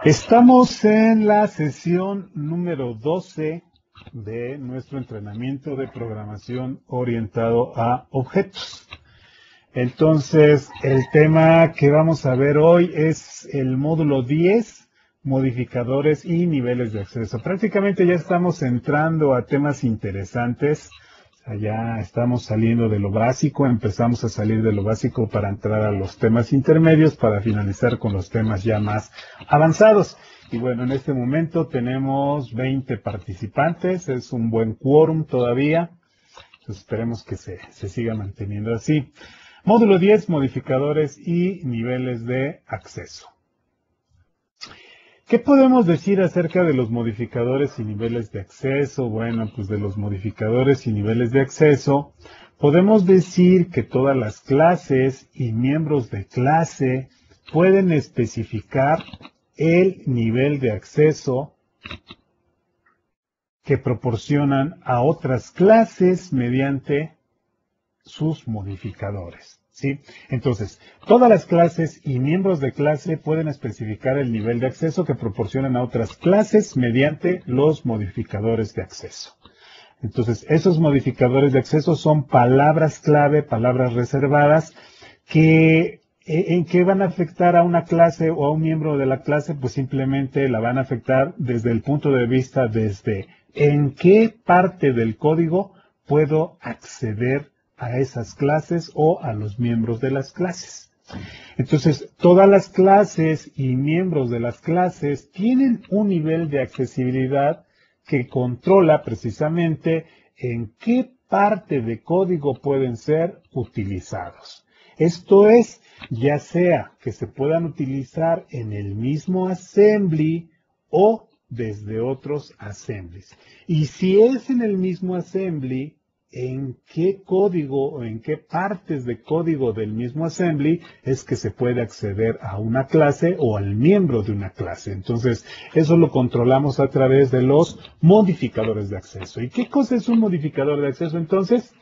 Estamos en la sesión número 12 de nuestro entrenamiento de programación orientado a objetos. Entonces, el tema que vamos a ver hoy es el módulo 10, modificadores y niveles de acceso. Prácticamente ya estamos entrando a temas interesantes. Ya estamos saliendo de lo básico, empezamos a salir de lo básico para entrar a los temas intermedios, para finalizar con los temas ya más avanzados. Y bueno, en este momento tenemos 20 participantes, es un buen quórum todavía, entonces esperemos que se siga manteniendo así. Módulo 10, modificadores y niveles de acceso. ¿Qué podemos decir acerca de los modificadores y niveles de acceso? Bueno, pues de los modificadores y niveles de acceso, podemos decir que todas las clases y miembros de clase pueden especificar el nivel de acceso que proporcionan a otras clases mediante sus modificadores. ¿Sí? Entonces, todas las clases y miembros de clase pueden especificar el nivel de acceso que proporcionan a otras clases mediante los modificadores de acceso. Entonces, esos modificadores de acceso son palabras clave, palabras reservadas, que ¿en qué van a afectar a una clase o a un miembro de la clase? Pues simplemente la van a afectar desde el punto de vista desde en qué parte del código puedo acceder a esas clases o a los miembros de las clases. Entonces, todas las clases y miembros de las clases tienen un nivel de accesibilidad que controla precisamente en qué parte de código pueden ser utilizados. Esto es, ya sea que se puedan utilizar en el mismo assembly o desde otros assemblies. Y si es en el mismo assembly, en qué código o en qué partes de código del mismo assembly es que se puede acceder a una clase o al miembro de una clase. Entonces, eso lo controlamos a través de los modificadores de acceso. ¿Y qué cosa es un modificador de acceso entonces?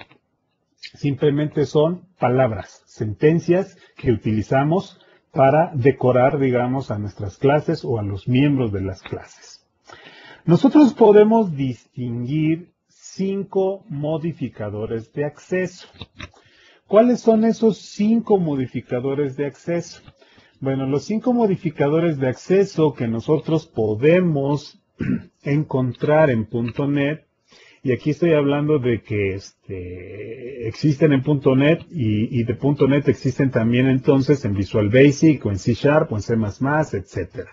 Simplemente son palabras, sentencias que utilizamos para decorar, digamos, a nuestras clases o a los miembros de las clases. Nosotros podemos distinguir 5 modificadores de acceso. ¿Cuáles son esos 5 modificadores de acceso? Bueno, los 5 modificadores de acceso que nosotros podemos encontrar en .NET, y aquí estoy hablando de que existen en .NET y de .NET existen también entonces en Visual Basic o en C# o en C++, etcétera.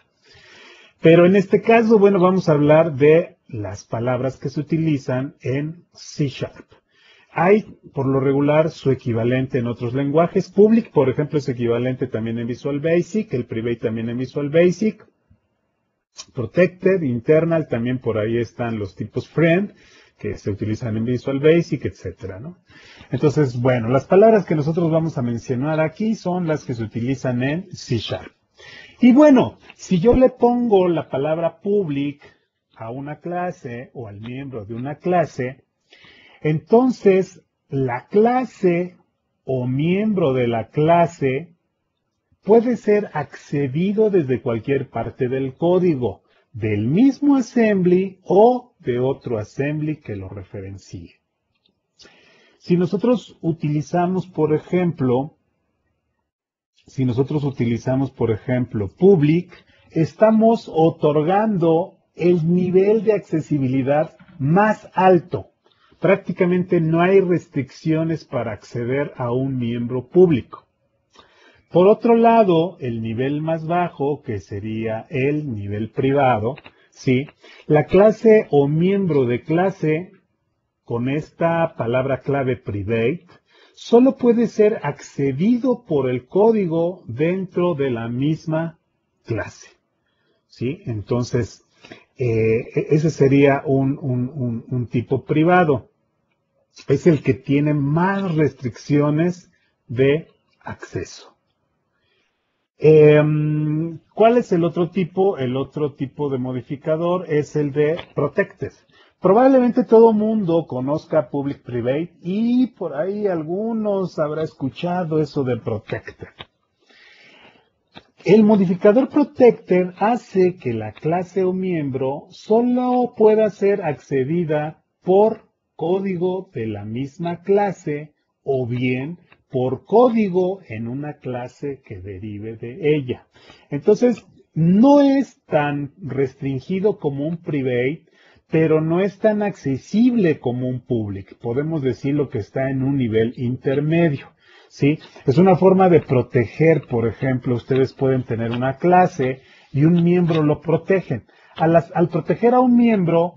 Pero en este caso, bueno, vamos a hablar de las palabras que se utilizan en C#. Hay, por lo regular, su equivalente en otros lenguajes. Public, por ejemplo, es equivalente también en Visual Basic. El Private también en Visual Basic. Protected, Internal, también por ahí están los tipos Friend, que se utilizan en Visual Basic, etcétera, ¿no? Entonces, bueno, las palabras que nosotros vamos a mencionar aquí son las que se utilizan en C#. Y bueno, si yo le pongo la palabra public a una clase o al miembro de una clase, entonces la clase o miembro de la clase puede ser accedido desde cualquier parte del código, del mismo assembly o de otro assembly que lo referencie. Si nosotros utilizamos, por ejemplo, public, estamos otorgando el nivel de accesibilidad más alto. Prácticamente no hay restricciones para acceder a un miembro público. Por otro lado, el nivel más bajo, que sería el nivel privado, ¿sí? La clase o miembro de clase con esta palabra clave private solo puede ser accedido por el código dentro de la misma clase, ¿sí? Entonces, ese sería un tipo privado. Es el que tiene más restricciones de acceso. ¿Cuál es el otro tipo? El otro tipo de modificador es el de protected. Probablemente todo mundo conozca Public Private y por ahí algunos habrá escuchado eso de protected. El modificador protected hace que la clase o miembro solo pueda ser accedida por código de la misma clase o bien por código en una clase que derive de ella. Entonces, no es tan restringido como un private, pero no es tan accesible como un public. Podemos decirlo que está en un nivel intermedio. ¿Sí? Es una forma de proteger, por ejemplo, ustedes pueden tener una clase y un miembro lo protegen. Al proteger a un miembro,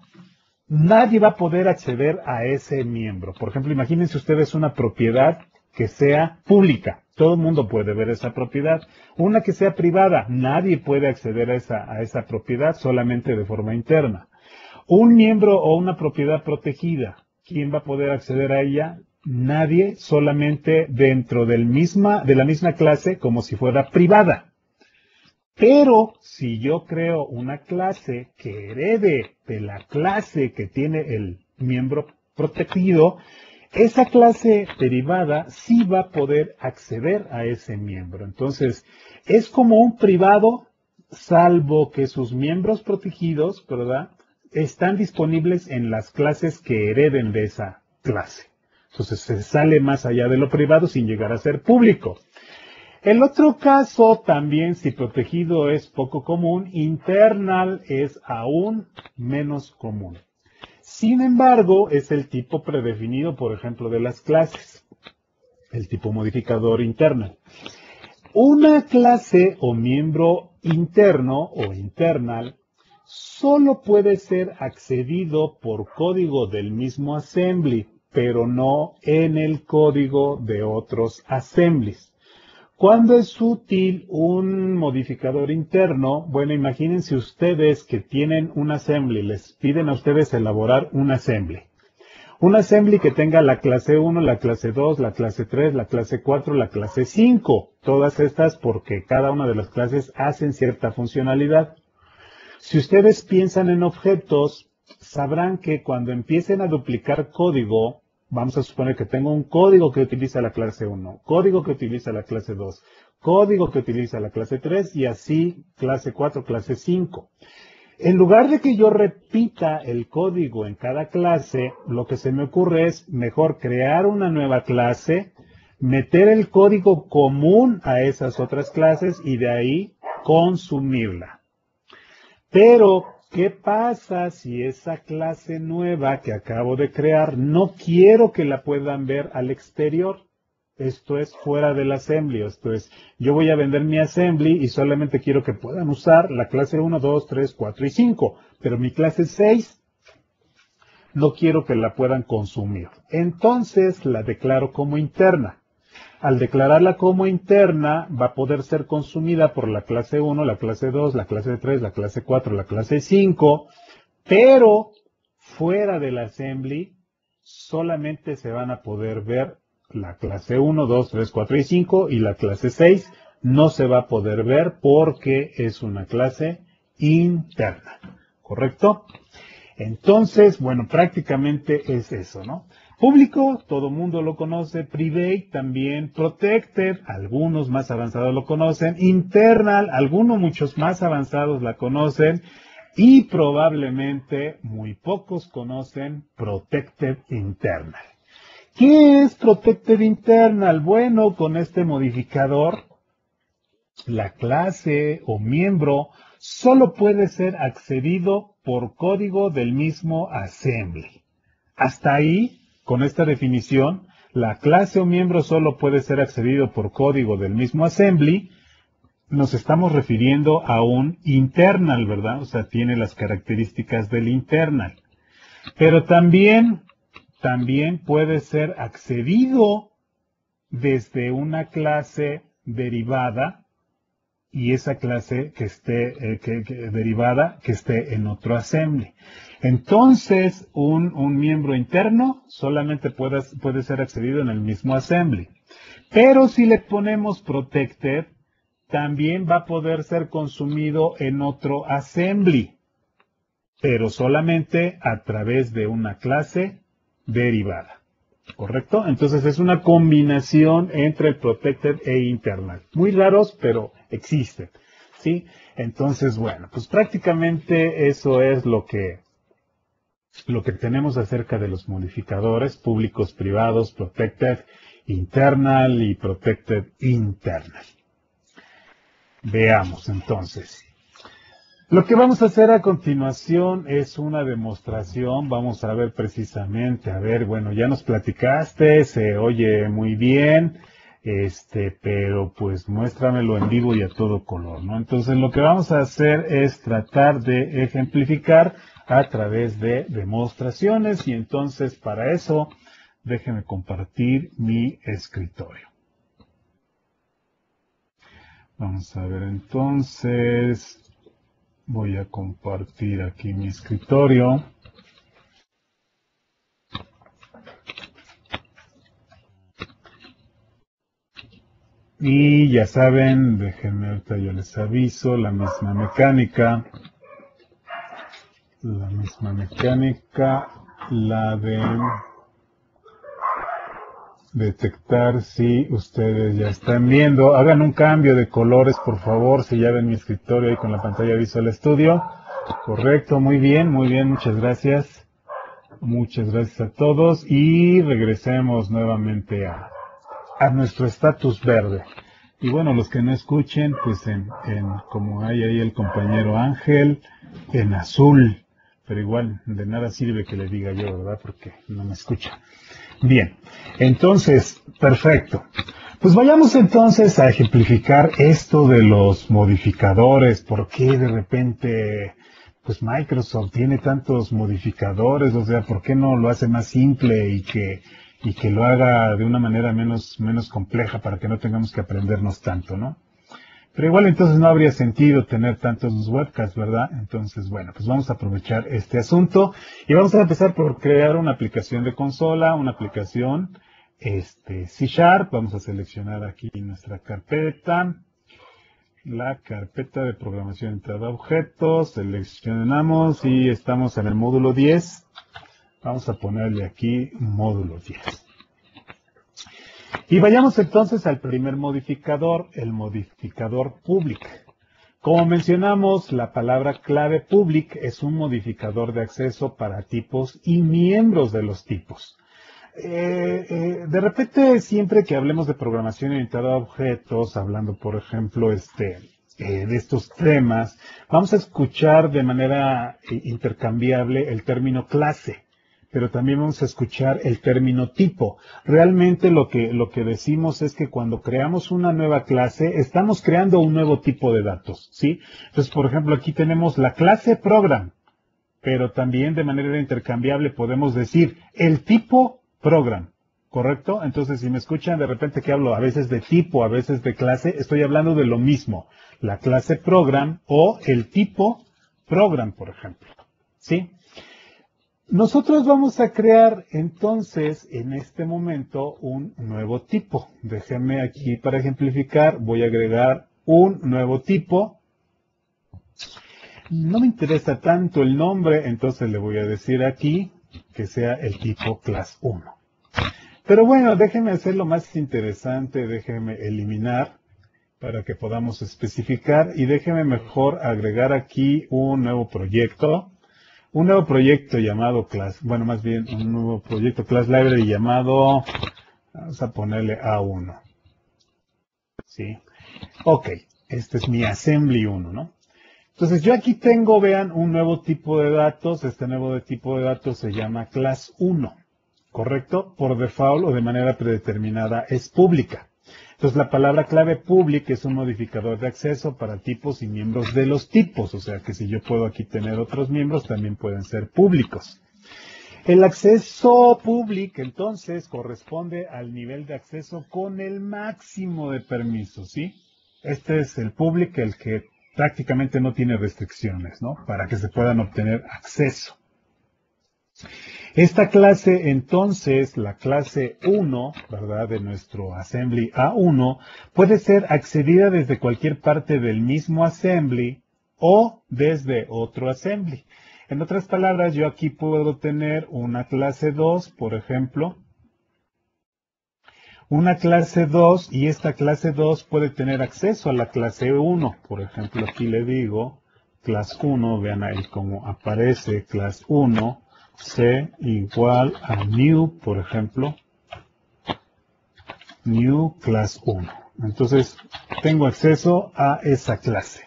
nadie va a poder acceder a ese miembro. Por ejemplo, imagínense ustedes una propiedad que sea pública. Todo el mundo puede ver esa propiedad. Una que sea privada, nadie puede acceder a esa propiedad solamente de forma interna. Un miembro o una propiedad protegida, ¿quién va a poder acceder a ella? Nadie, solamente dentro de la misma clase como si fuera privada. Pero si yo creo una clase que herede de la clase que tiene el miembro protegido, esa clase derivada sí va a poder acceder a ese miembro. Entonces, es como un privado, salvo que sus miembros protegidos, ¿verdad?, están disponibles en las clases que hereden de esa clase. Entonces se sale más allá de lo privado sin llegar a ser público. El otro caso también, si protegido es poco común, internal es aún menos común. Sin embargo, es el tipo predefinido, por ejemplo, de las clases, el tipo modificador internal. Una clase o miembro interno o internal solo puede ser accedido por código del mismo assembly, pero no en el código de otros assemblies. ¿Cuándo es útil un modificador interno? Bueno, imagínense ustedes que tienen un assembly, les piden a ustedes elaborar un assembly. Un assembly que tenga la clase 1, la clase 2, la clase 3, la clase 4, la clase 5. Todas estas porque cada una de las clases hacen cierta funcionalidad. Si ustedes piensan en objetos, sabrán que cuando empiecen a duplicar código, vamos a suponer que tengo un código que utiliza la clase 1, código que utiliza la clase 2, código que utiliza la clase 3 y así clase 4, clase 5. En lugar de que yo repita el código en cada clase, lo que se me ocurre es mejor crear una nueva clase, meter el código común a esas otras clases y de ahí consumirla. Pero, ¿qué pasa si esa clase nueva que acabo de crear no quiero que la puedan ver al exterior? Esto es fuera del assembly. Esto es, yo voy a vender mi assembly y solamente quiero que puedan usar la clase 1, 2, 3, 4 y 5. Pero mi clase 6 no quiero que la puedan consumir. Entonces la declaro como interna. Al declararla como interna, va a poder ser consumida por la clase 1, la clase 2, la clase 3, la clase 4, la clase 5, pero fuera del assembly solamente se van a poder ver la clase 1, 2, 3, 4 y 5 y la clase 6 no se va a poder ver porque es una clase interna. ¿Correcto? Entonces, bueno, prácticamente es eso, ¿no? Público, todo mundo lo conoce. Private también. Protected, algunos más avanzados lo conocen. Internal, algunos muchos más avanzados la conocen. Y probablemente muy pocos conocen Protected Internal. ¿Qué es Protected Internal? Bueno, con este modificador, la clase o miembro solo puede ser accedido por código del mismo assembly. Hasta ahí, con esta definición, la clase o miembro solo puede ser accedido por código del mismo assembly. Nos estamos refiriendo a un internal, ¿verdad? O sea, tiene las características del internal. Pero también puede ser accedido desde una clase derivada y esa clase que esté derivada que esté en otro assembly. Entonces, un miembro interno solamente puede ser accedido en el mismo assembly. Pero si le ponemos protected, también va a poder ser consumido en otro assembly, pero solamente a través de una clase derivada. ¿correcto? Entonces es una combinación entre el protected e internal. Muy raros, pero existen, ¿sí? Entonces, bueno, pues prácticamente eso es lo que tenemos acerca de los modificadores públicos, privados, protected internal y protected internal. Veamos entonces. Lo que vamos a hacer a continuación es una demostración. Vamos a ver precisamente, a ver, bueno, ya nos platicaste, se oye muy bien, pero pues muéstramelo en vivo y a todo color, ¿no? Entonces lo que vamos a hacer es tratar de ejemplificar a través de demostraciones y entonces para eso déjenme compartir mi escritorio. Vamos a ver entonces. Voy a compartir aquí mi escritorio. Y ya saben, déjenme ahorita yo les aviso, la misma mecánica, la de detectar si ustedes ya están viendo. Hagan un cambio de colores, por favor, si ya ven mi escritorio ahí con la pantalla Visual Studio. Correcto, muy bien, muchas gracias. Muchas gracias a todos y regresemos nuevamente a nuestro estatus verde. Y bueno, los que no escuchen, pues como hay ahí el compañero Ángel, en azul. Pero igual, de nada sirve que le diga yo, ¿verdad? Porque no me escucha. Bien, entonces, perfecto. Pues vayamos entonces a ejemplificar esto de los modificadores. ¿Por qué de repente, pues Microsoft tiene tantos modificadores? O sea, ¿por qué no lo hace más simple y que lo haga de una manera menos compleja para que no tengamos que aprendernos tanto, ¿no? Pero igual entonces no habría sentido tener tantos webcasts, ¿verdad? Entonces, bueno, pues vamos a aprovechar este asunto y vamos a empezar por crear una aplicación de consola, una aplicación C#. Vamos a seleccionar aquí nuestra carpeta, la carpeta de programación entrada a objetos, seleccionamos y estamos en el módulo 10. Vamos a ponerle aquí módulo 10. Y vayamos entonces al primer modificador, el modificador public. Como mencionamos, la palabra clave public es un modificador de acceso para tipos y miembros de los tipos. De repente, siempre que hablemos de programación orientada a objetos, hablando, por ejemplo, de estos temas, vamos a escuchar de manera intercambiable el término clase, pero también vamos a escuchar el término tipo. Realmente lo que decimos es que cuando creamos una nueva clase, estamos creando un nuevo tipo de datos, ¿sí? Entonces, por ejemplo, aquí tenemos la clase program, pero también de manera intercambiable podemos decir el tipo program, ¿correcto? Entonces, si me escuchan de repente que hablo a veces de tipo, a veces de clase, estoy hablando de lo mismo. La clase program o el tipo program, por ejemplo, ¿sí? Nosotros vamos a crear entonces en este momento un nuevo tipo. Déjenme aquí para ejemplificar, voy a agregar un nuevo tipo. No me interesa tanto el nombre, entonces le voy a decir aquí que sea el tipo class 1. Pero bueno, déjenme hacerlo más interesante, déjenme eliminar para que podamos especificar y déjenme mejor agregar aquí un nuevo proyecto. Un nuevo proyecto llamado class, bueno, más bien un nuevo proyecto class library llamado, vamos a ponerle A1. ¿Sí? Ok, este es mi assembly 1, ¿no? Entonces yo aquí tengo, vean, un nuevo tipo de datos. Este nuevo tipo de datos se llama class 1, ¿correcto? Por default o de manera predeterminada es pública. Entonces la palabra clave public es un modificador de acceso para tipos y miembros de los tipos. O sea que si yo puedo aquí tener otros miembros, también pueden ser públicos. El acceso public entonces corresponde al nivel de acceso con el máximo de permisos, ¿sí? Este es el public, el que prácticamente no tiene restricciones, ¿no? Para que se puedan obtener acceso. Esta clase, entonces, la clase 1, ¿verdad? De nuestro assembly A1, puede ser accedida desde cualquier parte del mismo assembly o desde otro assembly. En otras palabras, yo aquí puedo tener una clase 2, por ejemplo, una clase 2 y esta clase 2 puede tener acceso a la clase 1. Por ejemplo, aquí le digo clase 1, vean ahí cómo aparece clase 1, C igual a new, por ejemplo, new class 1. Entonces, tengo acceso a esa clase.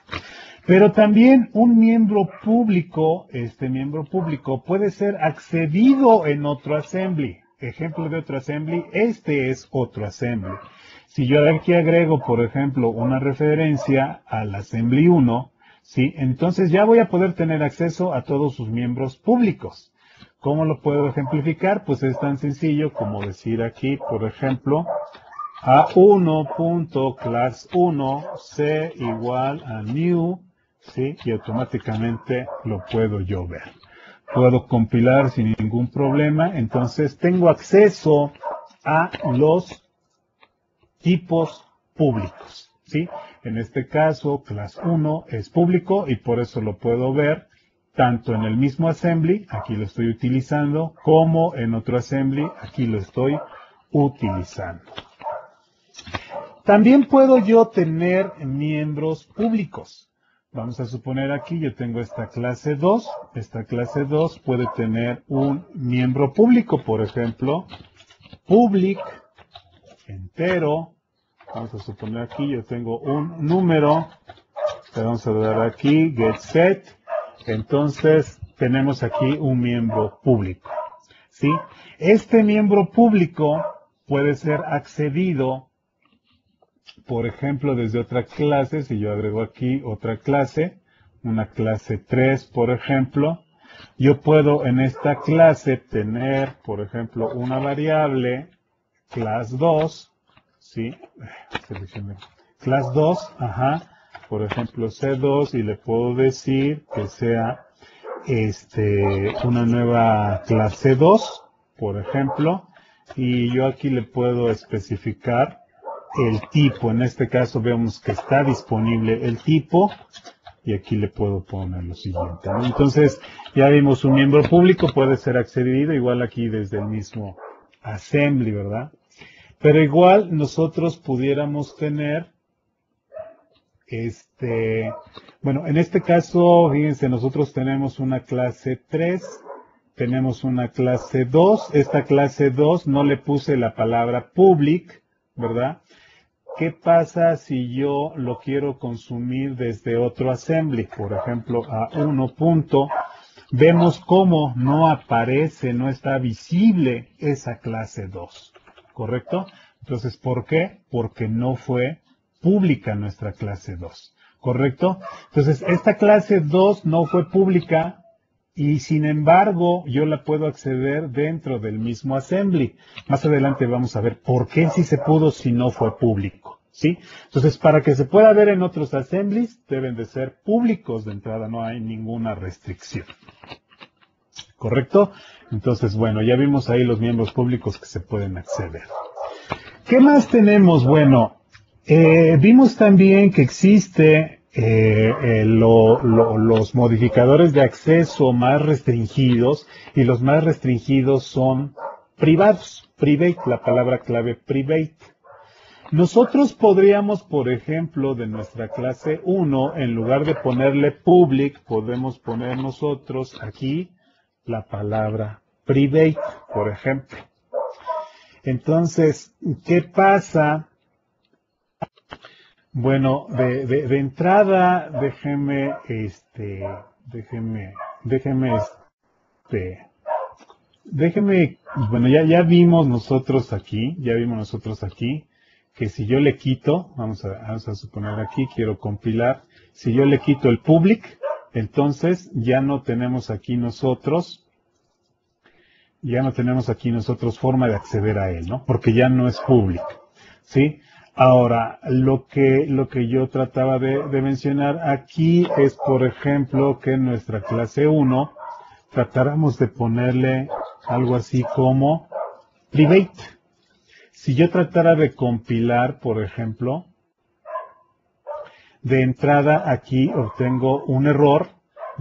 Pero también un miembro público, este miembro público puede ser accedido en otro assembly. Ejemplo de otro assembly, este es otro assembly. Si yo aquí agrego, por ejemplo, una referencia al assembly 1, ¿sí? Entonces ya voy a poder tener acceso a todos sus miembros públicos. ¿Cómo lo puedo ejemplificar? Pues es tan sencillo como decir aquí, por ejemplo, a1.class1 c igual a new, ¿sí? Y automáticamente lo puedo yo ver. Puedo compilar sin ningún problema, entonces tengo acceso a los tipos públicos, ¿sí? En este caso, class 1 es público y por eso lo puedo ver tanto en el mismo assembly, aquí lo estoy utilizando, como en otro assembly, aquí lo estoy utilizando. También puedo yo tener miembros públicos. Vamos a suponer aquí, yo tengo esta clase 2. Esta clase 2 puede tener un miembro público, por ejemplo, public, entero. Vamos a suponer aquí, yo tengo un número. Le vamos a dar aquí, get set. Entonces, tenemos aquí un miembro público. ¿Sí? Este miembro público puede ser accedido, por ejemplo, desde otra clase. Si yo agrego aquí otra clase, una clase 3, por ejemplo, yo puedo en esta clase tener, por ejemplo, una variable class 2, ¿sí? Seleccioné class 2, ajá, por ejemplo, C2, y le puedo decir que sea una nueva clase 2, por ejemplo, y yo aquí le puedo especificar el tipo. En este caso vemos que está disponible el tipo y aquí le puedo poner lo siguiente, ¿no? Entonces ya vimos un miembro público puede ser accedido igual aquí desde el mismo assembly, ¿verdad? Pero igual nosotros pudiéramos tener bueno, en este caso, fíjense, nosotros tenemos una clase 3, tenemos una clase 2, esta clase 2 no le puse la palabra public, ¿verdad? ¿Qué pasa si yo lo quiero consumir desde otro assembly? Por ejemplo, a 1 punto, vemos cómo no aparece, no está visible esa clase 2, ¿correcto? Entonces, ¿por qué? Porque no fue pública nuestra clase 2, ¿correcto? Entonces, esta clase 2 no fue pública y sin embargo yo la puedo acceder dentro del mismo assembly. Más adelante vamos a ver por qué sí se pudo si no fue público, ¿sí? Entonces, para que se pueda ver en otros assemblies, deben de ser públicos de entrada, no hay ninguna restricción. ¿Correcto? Entonces, bueno, ya vimos ahí los miembros públicos que se pueden acceder. ¿Qué más tenemos? Bueno, vimos también que existe los modificadores de acceso más restringidos, y los más restringidos son privados, private, la palabra clave private. Nosotros podríamos, por ejemplo, de nuestra clase 1, en lugar de ponerle public, podemos poner nosotros aquí la palabra private, por ejemplo. Entonces, ¿qué pasa? Bueno, de entrada, bueno, ya vimos nosotros aquí, que si yo le quito, vamos a suponer aquí, quiero compilar, si yo le quito el public, entonces ya no tenemos aquí nosotros forma de acceder a él, ¿no? Porque ya no es público, ¿sí? Ahora, lo que yo trataba de mencionar aquí es, por ejemplo, que en nuestra clase 1 tratáramos de ponerle algo así como private. Si yo tratara de compilar, por ejemplo, de entrada aquí obtengo un error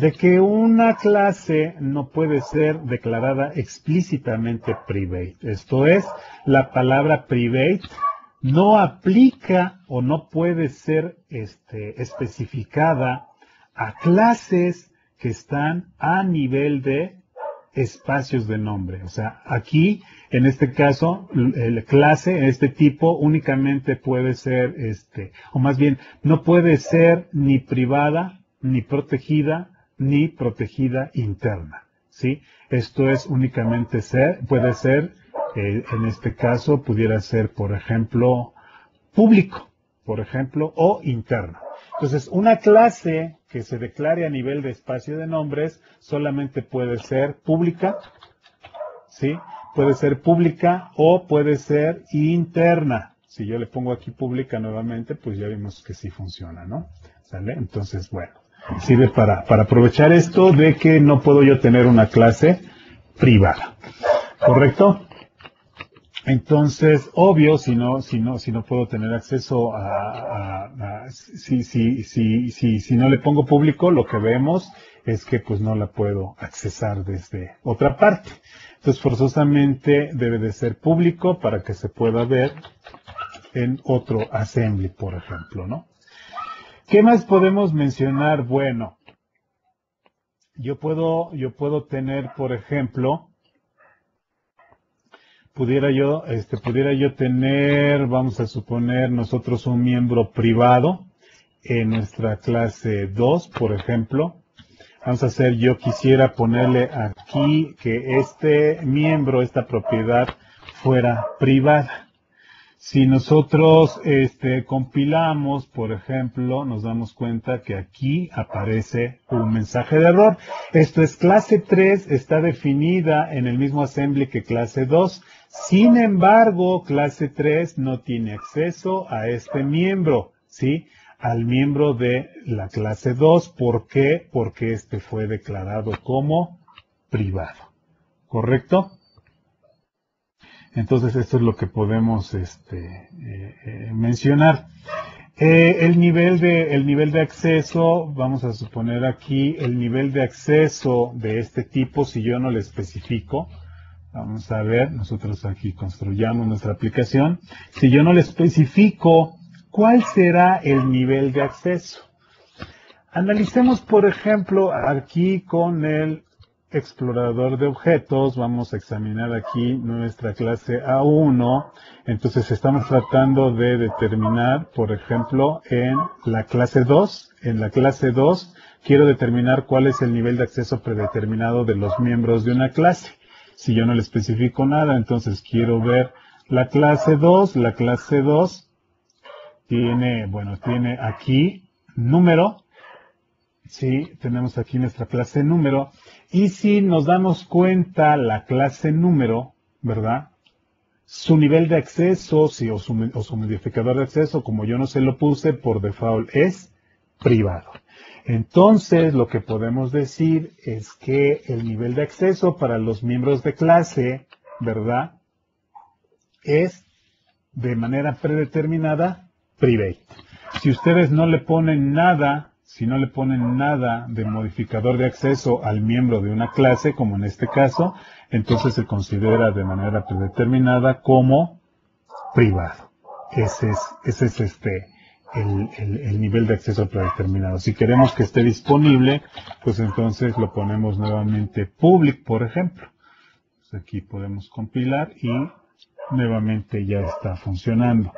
de que una clase no puede ser declarada explícitamente private. Esto es, la palabra private no aplica o no puede ser especificada a clases que están a nivel de espacios de nombre. O sea, aquí, en este caso, la clase, en este tipo, únicamente puede ser, o más bien, no puede ser ni privada, ni protegida interna. ¿Sí? Esto es únicamente puede ser, en este caso, pudiera ser, por ejemplo, público, por ejemplo, o interno. Entonces, una clase que se declare a nivel de espacio de nombres solamente puede ser pública, ¿sí? Puede ser pública o puede ser interna. Si yo le pongo aquí pública nuevamente, pues ya vimos que sí funciona, ¿no? ¿Sale? Entonces, bueno, sirve para aprovechar esto de que no puedo yo tener una clase privada. ¿Correcto? Entonces, obvio, si no puedo tener acceso si no le pongo público, lo que vemos es que pues no la puedo accesar desde otra parte. Entonces, forzosamente debe de ser público para que se pueda ver en otro assembly, por ejemplo, ¿no? ¿Qué más podemos mencionar? Bueno, yo puedo tener, por ejemplo, pudiera yo tener, vamos a suponer nosotros un miembro privado en nuestra clase 2, por ejemplo. Vamos a hacer, yo quisiera ponerle aquí que este miembro, esta propiedad fuera privada. Si nosotros compilamos, por ejemplo, nos damos cuenta que aquí aparece un mensaje de error. Esto es, clase 3 está definida en el mismo assembly que clase 2. Sin embargo, clase 3 no tiene acceso a este miembro, ¿sí? Al miembro de la clase 2. ¿Por qué? Porque este fue declarado como privado. ¿Correcto? Entonces, esto es lo que podemos mencionar. El nivel de acceso, vamos a suponer aquí, el nivel de acceso de este tipo, si yo no le especifico, vamos a ver, nosotros aquí construyamos nuestra aplicación. Si yo no le especifico, ¿cuál será el nivel de acceso? Analicemos, por ejemplo, aquí con el explorador de objetos, vamos a examinar aquí nuestra clase A1, entonces estamos tratando de determinar, por ejemplo, en la clase 2, quiero determinar cuál es el nivel de acceso predeterminado de los miembros de una clase. Si yo no le especifico nada, entonces quiero ver la clase 2 tiene aquí número. Sí, tenemos aquí nuestra clase número. Y si nos damos cuenta, la clase número, ¿verdad? Su nivel de acceso, o su modificador de acceso, como yo no se lo puse, por default es privado. Entonces, lo que podemos decir es que el nivel de acceso para los miembros de clase, ¿verdad? Es de manera predeterminada private. Si ustedes no le ponen nada, si no le ponen nada de modificador de acceso al miembro de una clase, como en este caso, entonces se considera de manera predeterminada como privado. Ese es el nivel de acceso predeterminado. Si queremos que esté disponible, pues entonces lo ponemos nuevamente public, por ejemplo. Pues aquí podemos compilar y nuevamente ya está funcionando.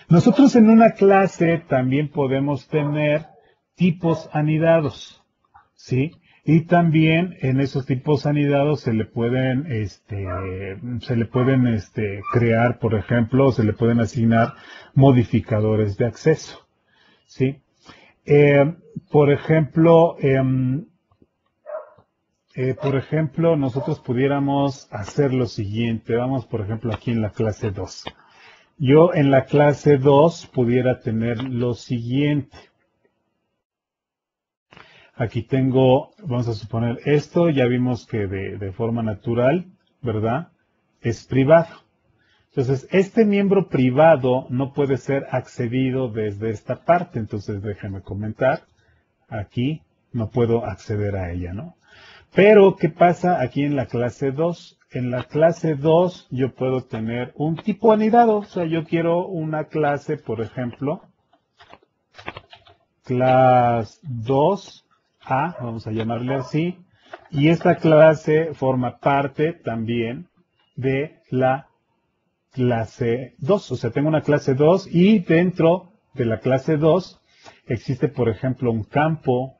Nosotros en una clase también podemos tener tipos anidados, ¿sí? Y también en esos tipos anidados se le pueden crear, por ejemplo, o se le pueden asignar modificadores de acceso, ¿sí? Por ejemplo, nosotros pudiéramos hacer lo siguiente. Vamos, por ejemplo, aquí en la clase 2. Yo en la clase 2 pudiera tener lo siguiente. Aquí tengo, vamos a suponer esto, ya vimos que de forma natural, ¿verdad? Es privado. Entonces, este miembro privado no puede ser accedido desde esta parte. Entonces, déjenme comentar. Aquí, no puedo acceder a ella, ¿no? Pero, ¿qué pasa aquí en la clase 2? En la clase 2 yo puedo tener un tipo anidado, o sea, yo quiero una clase, por ejemplo, clase 2A, vamos a llamarle así, y esta clase forma parte también de la clase 2, o sea, tengo una clase 2 y dentro de la clase 2 existe, por ejemplo, un campo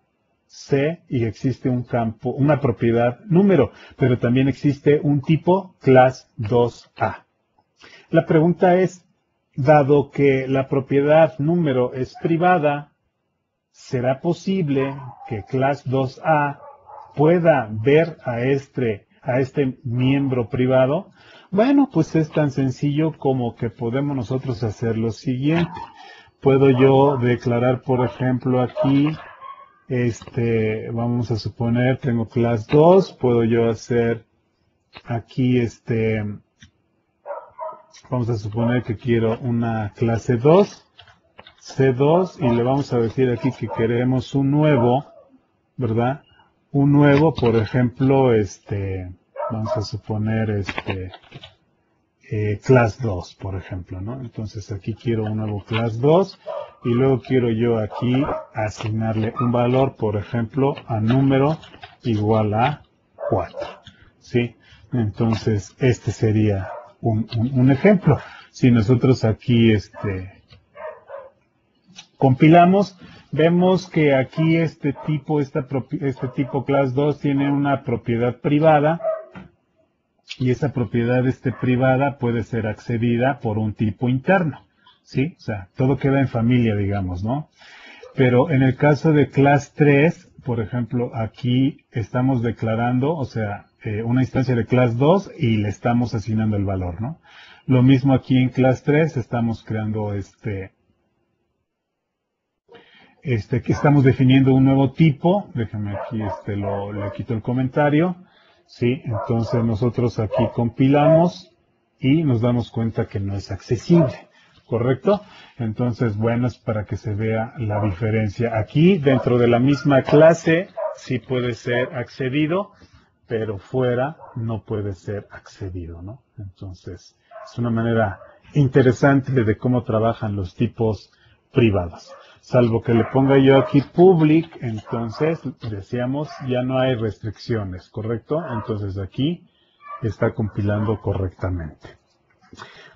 C y existe un campo, una propiedad número, pero también existe un tipo clase 2A. La pregunta es, dado que la propiedad número es privada, ¿será posible que clase 2A pueda ver a este miembro privado? Bueno, pues es tan sencillo como que podemos nosotros hacer lo siguiente. Puedo yo declarar, por ejemplo, aquí, vamos a suponer, tengo clase 2, puedo yo hacer aquí, vamos a suponer que quiero una clase 2, C2, y le vamos a decir aquí que queremos un nuevo, ¿verdad? Un nuevo, por ejemplo, vamos a suponer, class 2, por ejemplo, ¿no? Entonces aquí quiero un nuevo class 2 y luego quiero yo aquí asignarle un valor, por ejemplo, a número igual a 4, ¿sí? Entonces este sería un ejemplo. Si nosotros aquí compilamos, vemos que aquí este tipo class 2 tiene una propiedad privada y esa propiedad privada puede ser accedida por un tipo interno, ¿sí? O sea, todo queda en familia, digamos, ¿no? Pero en el caso de class 3, por ejemplo, aquí estamos declarando, o sea, una instancia de class 2 y le estamos asignando el valor, ¿no? Lo mismo aquí en class 3, estamos creando que estamos definiendo un nuevo tipo. Déjame aquí, le quito el comentario. Sí, entonces nosotros aquí compilamos y nos damos cuenta que no es accesible, ¿correcto? Entonces, bueno, es para que se vea la diferencia. Aquí, dentro de la misma clase, sí puede ser accedido, pero fuera no puede ser accedido, ¿no? Entonces, es una manera interesante de cómo trabajan los tipos privados. Salvo que le ponga yo aquí public, entonces decíamos ya no hay restricciones, ¿correcto? Entonces aquí está compilando correctamente.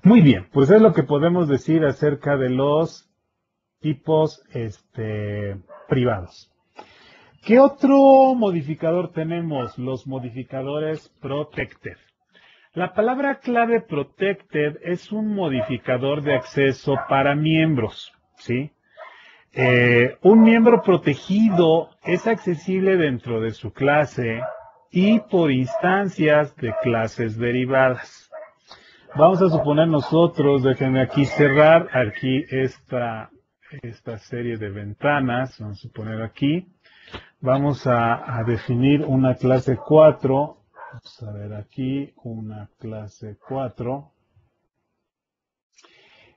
Muy bien, pues es lo que podemos decir acerca de los tipos privados. ¿Qué otro modificador tenemos? Los modificadores protected. La palabra clave protected es un modificador de acceso para miembros, ¿sí? Un miembro protegido es accesible dentro de su clase y por instancias de clases derivadas. Vamos a suponer nosotros, déjenme aquí cerrar aquí esta serie de ventanas, vamos a suponer aquí. Vamos a definir una clase 4. Vamos a ver aquí una clase 4.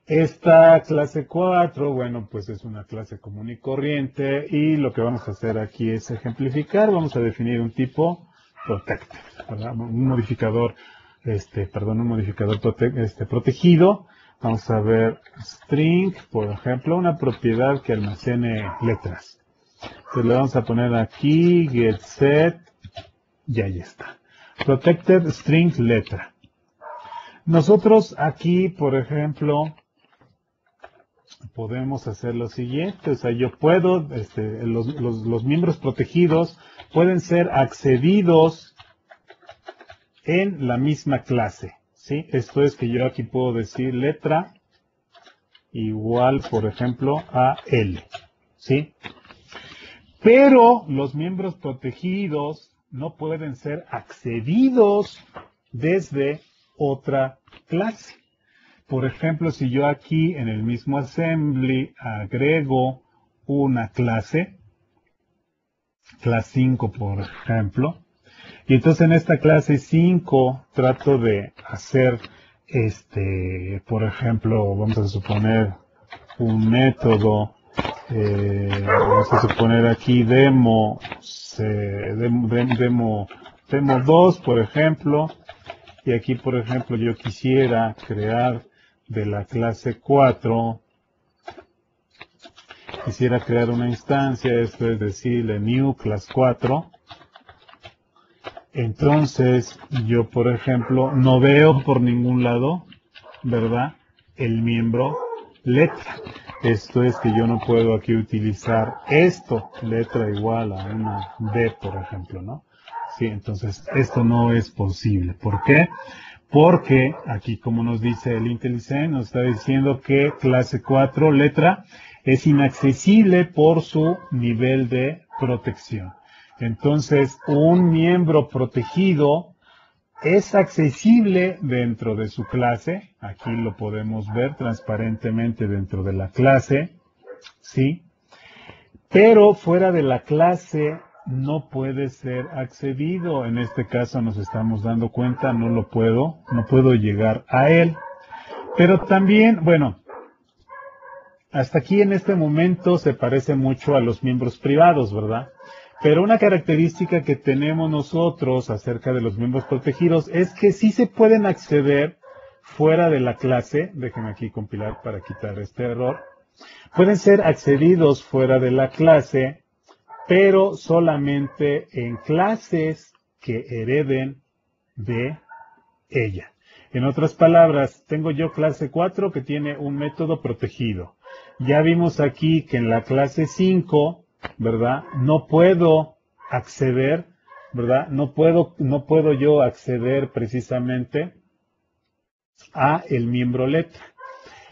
Esta clase 4, bueno, pues es una clase común y corriente y lo que vamos a hacer aquí es ejemplificar. Vamos a definir un tipo protected, ¿verdad? Un modificador, protegido. Vamos a ver string, por ejemplo, una propiedad que almacene letras. Entonces le vamos a poner aquí getSet y ahí está. Protected string letra. Nosotros aquí, por ejemplo, podemos hacer lo siguiente, o sea, yo puedo, los miembros protegidos pueden ser accedidos en la misma clase, ¿sí? Esto es que yo aquí puedo decir letra igual, por ejemplo, a L, ¿sí? Pero los miembros protegidos no pueden ser accedidos desde otra clase. Por ejemplo, si yo aquí en el mismo assembly agrego una clase 5 por ejemplo, y entonces en esta clase 5 trato de hacer, por ejemplo, vamos a suponer un método vamos a suponer aquí demo 2, por ejemplo, y aquí, por ejemplo, yo quisiera crear de la clase 4, quisiera crear una instancia, esto es decirle new class 4. Entonces, yo, por ejemplo, no veo por ningún lado, ¿verdad?, el miembro letra. Esto es que yo no puedo aquí utilizar esto, letra igual a una D, por ejemplo, ¿no? Sí, entonces esto no es posible. ¿Por qué? Porque aquí, como nos dice el IntelliSense, nos está diciendo que clase 4, letra, es inaccesible por su nivel de protección. Entonces, un miembro protegido es accesible dentro de su clase. Aquí lo podemos ver transparentemente dentro de la clase, ¿sí? Pero fuera de la clase no puede ser accedido. En este caso nos estamos dando cuenta, no puedo llegar a él. Pero también, bueno, hasta aquí en este momento se parece mucho a los miembros privados, ¿verdad? Pero una característica que tenemos nosotros acerca de los miembros protegidos es que sí se pueden acceder fuera de la clase. Déjenme aquí compilar para quitar este error. Pueden ser accedidos fuera de la clase, pero solamente en clases que hereden de ella. En otras palabras, tengo yo clase 4 que tiene un método protegido. Ya vimos aquí que en la clase 5, ¿verdad?, no puedo acceder, ¿verdad? No puedo yo acceder precisamente a el miembro letra.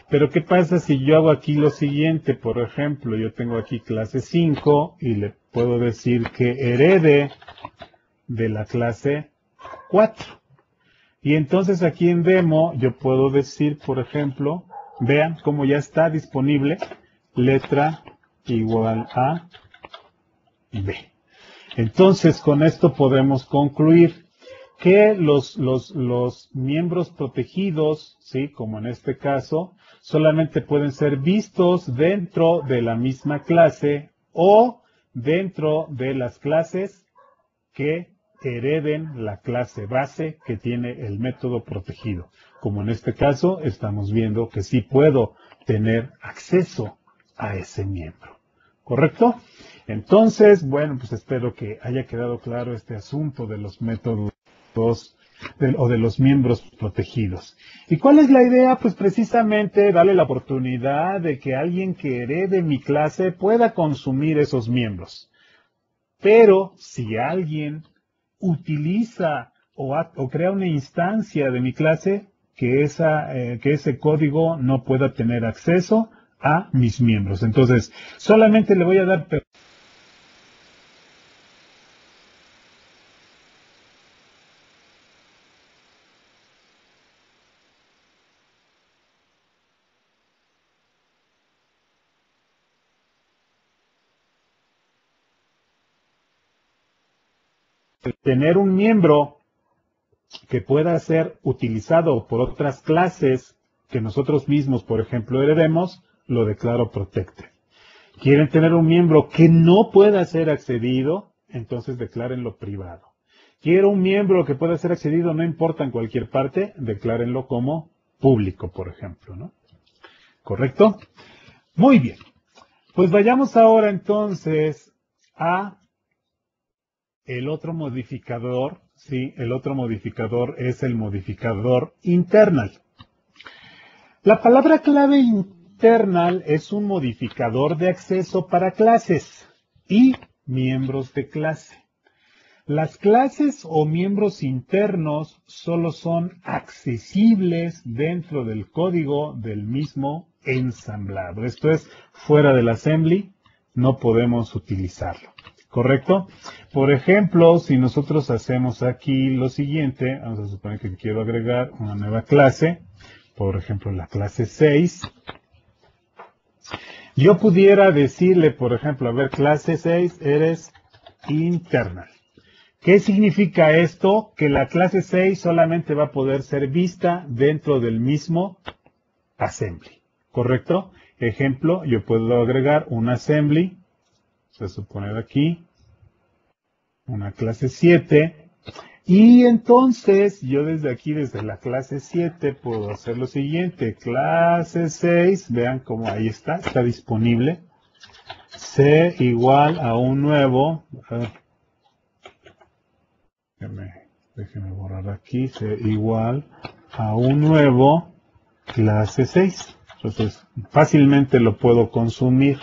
Pero ¿qué pasa si yo hago aquí lo siguiente? Por ejemplo, yo tengo aquí clase 5 y le puedo decir que herede de la clase 4. Y entonces aquí en demo yo puedo decir, por ejemplo, vean cómo ya está disponible letra igual a B. Entonces con esto podemos concluir que los miembros protegidos, ¿sí?, como en este caso, solamente pueden ser vistos dentro de la misma clase o dentro de las clases que hereden la clase base que tiene el método protegido. Como en este caso, estamos viendo que sí puedo tener acceso a ese miembro. ¿Correcto? Entonces, bueno, pues espero que haya quedado claro este asunto de los métodos o de los miembros protegidos. ¿Y cuál es la idea? Pues precisamente darle la oportunidad de que alguien que herede mi clase pueda consumir esos miembros. Pero si alguien utiliza o crea una instancia de mi clase, que ese código no pueda tener acceso a mis miembros. Entonces, solamente le voy a dar tener un miembro que pueda ser utilizado por otras clases que nosotros mismos, por ejemplo, heredemos, lo declaro protected. Quieren tener un miembro que no pueda ser accedido, entonces declárenlo privado. Quiero un miembro que pueda ser accedido, no importa en cualquier parte, declárenlo como público, por ejemplo, ¿no? ¿Correcto? Muy bien. Pues vayamos ahora entonces a el otro modificador, ¿sí? El otro modificador es el modificador internal. La palabra clave internal es un modificador de acceso para clases y miembros de clase. Las clases o miembros internos solo son accesibles dentro del código del mismo ensamblado. Esto es, fuera del assembly no podemos utilizarlo. ¿Correcto? Por ejemplo, si nosotros hacemos aquí lo siguiente, vamos a suponer que quiero agregar una nueva clase, por ejemplo, la clase 6. Yo pudiera decirle, por ejemplo, a ver, clase 6, eres internal. ¿Qué significa esto? Que la clase 6 solamente va a poder ser vista dentro del mismo assembly. ¿Correcto? Ejemplo, yo puedo agregar un assembly Vamos a suponer aquí una clase 7. Y entonces yo desde aquí, desde la clase 7, puedo hacer lo siguiente. Clase 6, vean cómo ahí está disponible. C igual a un nuevo. Déjenme borrar aquí. C igual a un nuevo clase 6. Entonces fácilmente lo puedo consumir.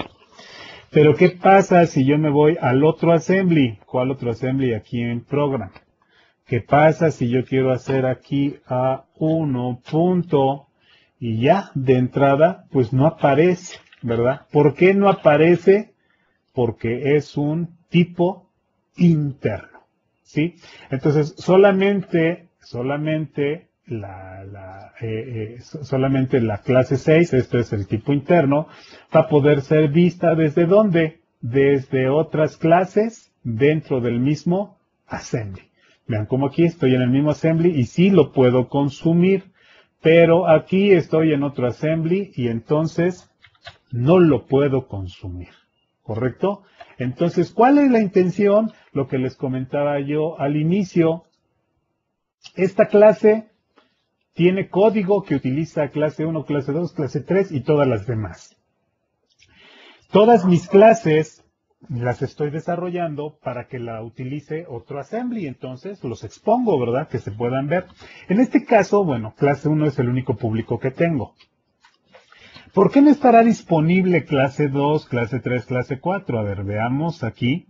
Pero ¿qué pasa si yo me voy al otro assembly? ¿Cuál otro assembly? Aquí en Program. ¿Qué pasa si yo quiero hacer aquí A1 punto y ya de entrada pues no aparece, ¿verdad? ¿Por qué no aparece? Porque es un tipo interno, ¿sí? Entonces solamente la clase 6, este es el tipo interno, va a poder ser vista ¿desde dónde? Desde otras clases dentro del mismo assembly. Vean cómo aquí estoy en el mismo assembly y sí lo puedo consumir, pero aquí estoy en otro assembly y entonces no lo puedo consumir, ¿correcto? Entonces, ¿cuál es la intención? Lo que les comentaba yo al inicio. Esta clase tiene código que utiliza clase 1, clase 2, clase 3 y todas las demás. Todas mis clases las estoy desarrollando para que la utilice otro assembly, entonces los expongo, ¿verdad? Que se puedan ver. En este caso, bueno, clase 1 es el único público que tengo. ¿Por qué no estará disponible clase 2, clase 3, clase 4? A ver, veamos aquí.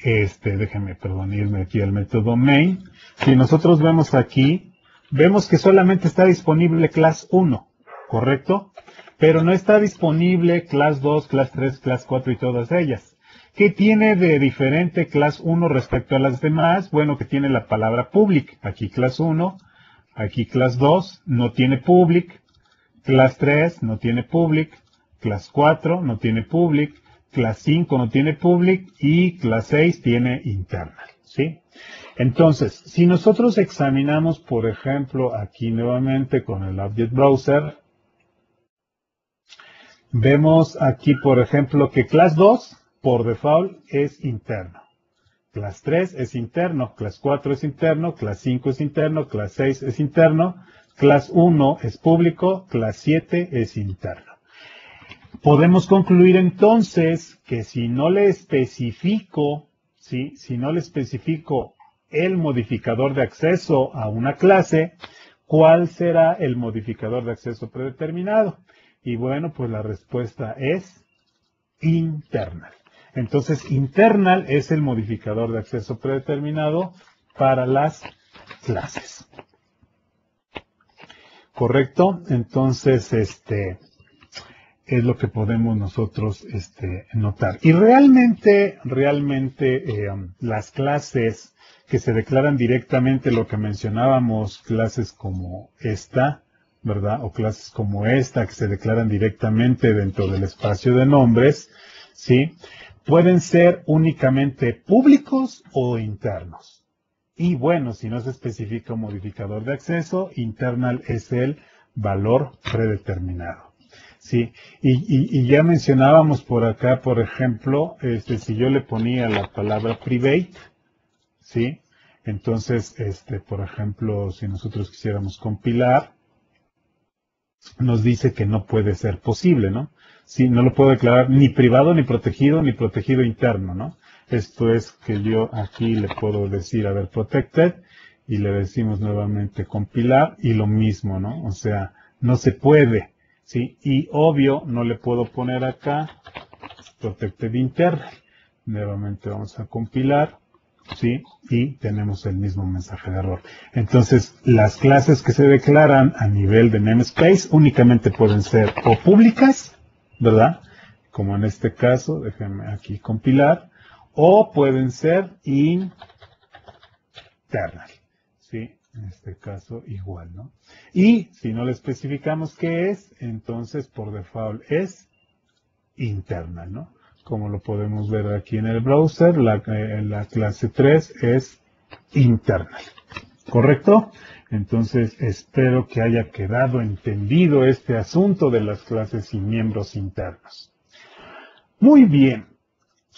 Déjenme, perdón, irme aquí al método main. Si nosotros vemos aquí, vemos que solamente está disponible clase 1, ¿correcto? Pero no está disponible clase 2, clase 3, clase 4 y todas ellas. ¿Qué tiene de diferente clase 1 respecto a las demás? Bueno, que tiene la palabra public. Aquí clase 1, aquí clase 2 no tiene public, clase 3 no tiene public, clase 4 no tiene public, clase 5 no tiene public y clase 6 tiene internal, ¿sí? Entonces, si nosotros examinamos, por ejemplo, aquí nuevamente con el Object Browser, vemos aquí, por ejemplo, que clase 2, por default, es interno. Clase 3 es interno, clase 4 es interno, clase 5 es interno, clase 6 es interno, clase 1 es público, clase 7 es interno. Podemos concluir entonces que si no le especifico, ¿sí? Si no le especifico el modificador de acceso a una clase, ¿cuál será el modificador de acceso predeterminado? Y bueno, pues la respuesta es internal. Entonces, internal es el modificador de acceso predeterminado para las clases. ¿Correcto? Entonces, es lo que podemos nosotros notar. Y realmente las clases que se declaran directamente, lo que mencionábamos, clases como esta, ¿verdad? O clases como esta, que se declaran directamente dentro del espacio de nombres, ¿sí? Pueden ser únicamente públicos o internos. Y bueno, si no se especifica un modificador de acceso, internal es el valor predeterminado. Sí, y ya mencionábamos por acá, por ejemplo, si yo le ponía la palabra private, ¿sí? Entonces, por ejemplo, si nosotros quisiéramos compilar, nos dice que no puede ser posible, ¿no? Sí, no lo puedo declarar ni privado, ni protegido interno, ¿no? Esto es que yo aquí le puedo decir, a ver, protected, y le decimos nuevamente compilar, y lo mismo, ¿no? O sea, no se puede. ¿Sí? Y obvio, no le puedo poner acá protected internal. Nuevamente vamos a compilar, ¿sí? Y tenemos el mismo mensaje de error. Entonces, las clases que se declaran a nivel de namespace únicamente pueden ser o públicas, ¿verdad? Como en este caso, déjenme aquí compilar, o pueden ser internal, ¿sí? En este caso igual, ¿no? Y si no le especificamos qué es, entonces por default es internal, ¿no? Como lo podemos ver aquí en el browser, la clase 3 es internal, ¿correcto? Entonces espero que haya quedado entendido este asunto de las clases y miembros internos. Muy bien.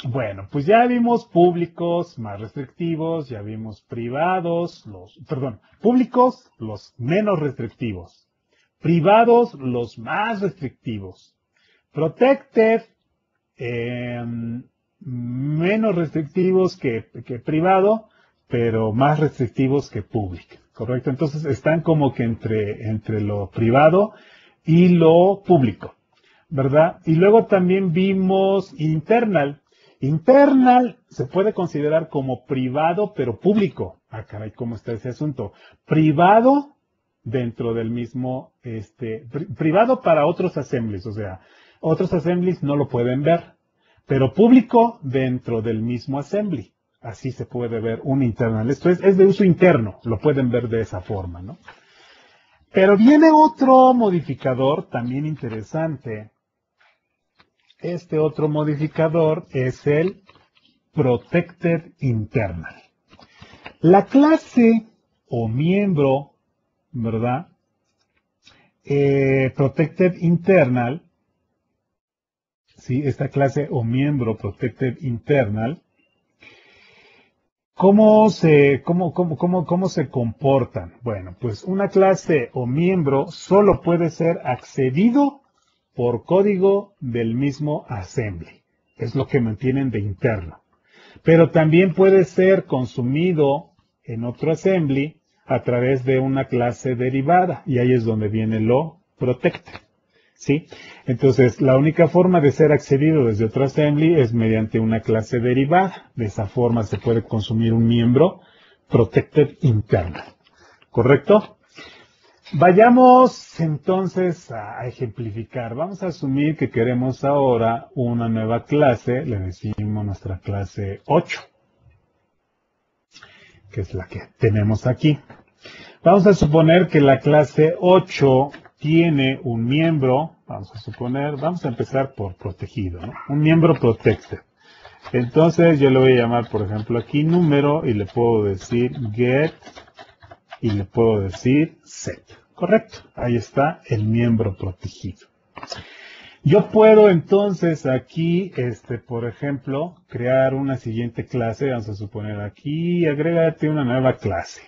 Bueno, pues ya vimos públicos más restrictivos, ya vimos privados, públicos los menos restrictivos, privados los más restrictivos, protected menos restrictivos que privado, pero más restrictivos que público, ¿correcto? Entonces están como que entre lo privado y lo público, ¿verdad? Y luego también vimos internal. Internal se puede considerar como privado, pero público. Ah, caray, ¿cómo está ese asunto? Privado dentro del mismo, privado para otros assemblies, o sea, otros assemblies no lo pueden ver, pero público dentro del mismo assembly. Así se puede ver un internal. Esto es de uso interno, lo pueden ver de esa forma, ¿no? Pero viene otro modificador también interesante. Este otro modificador es el protected internal. La clase o miembro, ¿verdad? Protected internal, ¿sí? Esta clase o miembro protected internal, ¿cómo se comportan? Bueno, pues una clase o miembro solo puede ser accedido por código del mismo assembly. Es lo que mantienen de interno. Pero también puede ser consumido en otro assembly a través de una clase derivada. Y ahí es donde viene lo protected. ¿Sí? Entonces, la única forma de ser accedido desde otro assembly es mediante una clase derivada. De esa forma se puede consumir un miembro protected internal. ¿Correcto? Vayamos entonces a ejemplificar. Vamos a asumir que queremos ahora una nueva clase. Le decimos nuestra clase 8, que es la que tenemos aquí. Vamos a suponer que la clase 8 tiene un miembro. Vamos a empezar por protegido, ¿no? Un miembro protected. Entonces yo le voy a llamar, por ejemplo, aquí número y le puedo decir get y le puedo decir set. Correcto, ahí está el miembro protegido. Yo puedo entonces aquí, por ejemplo, crear una siguiente clase. Vamos a suponer aquí, agrégate una nueva clase.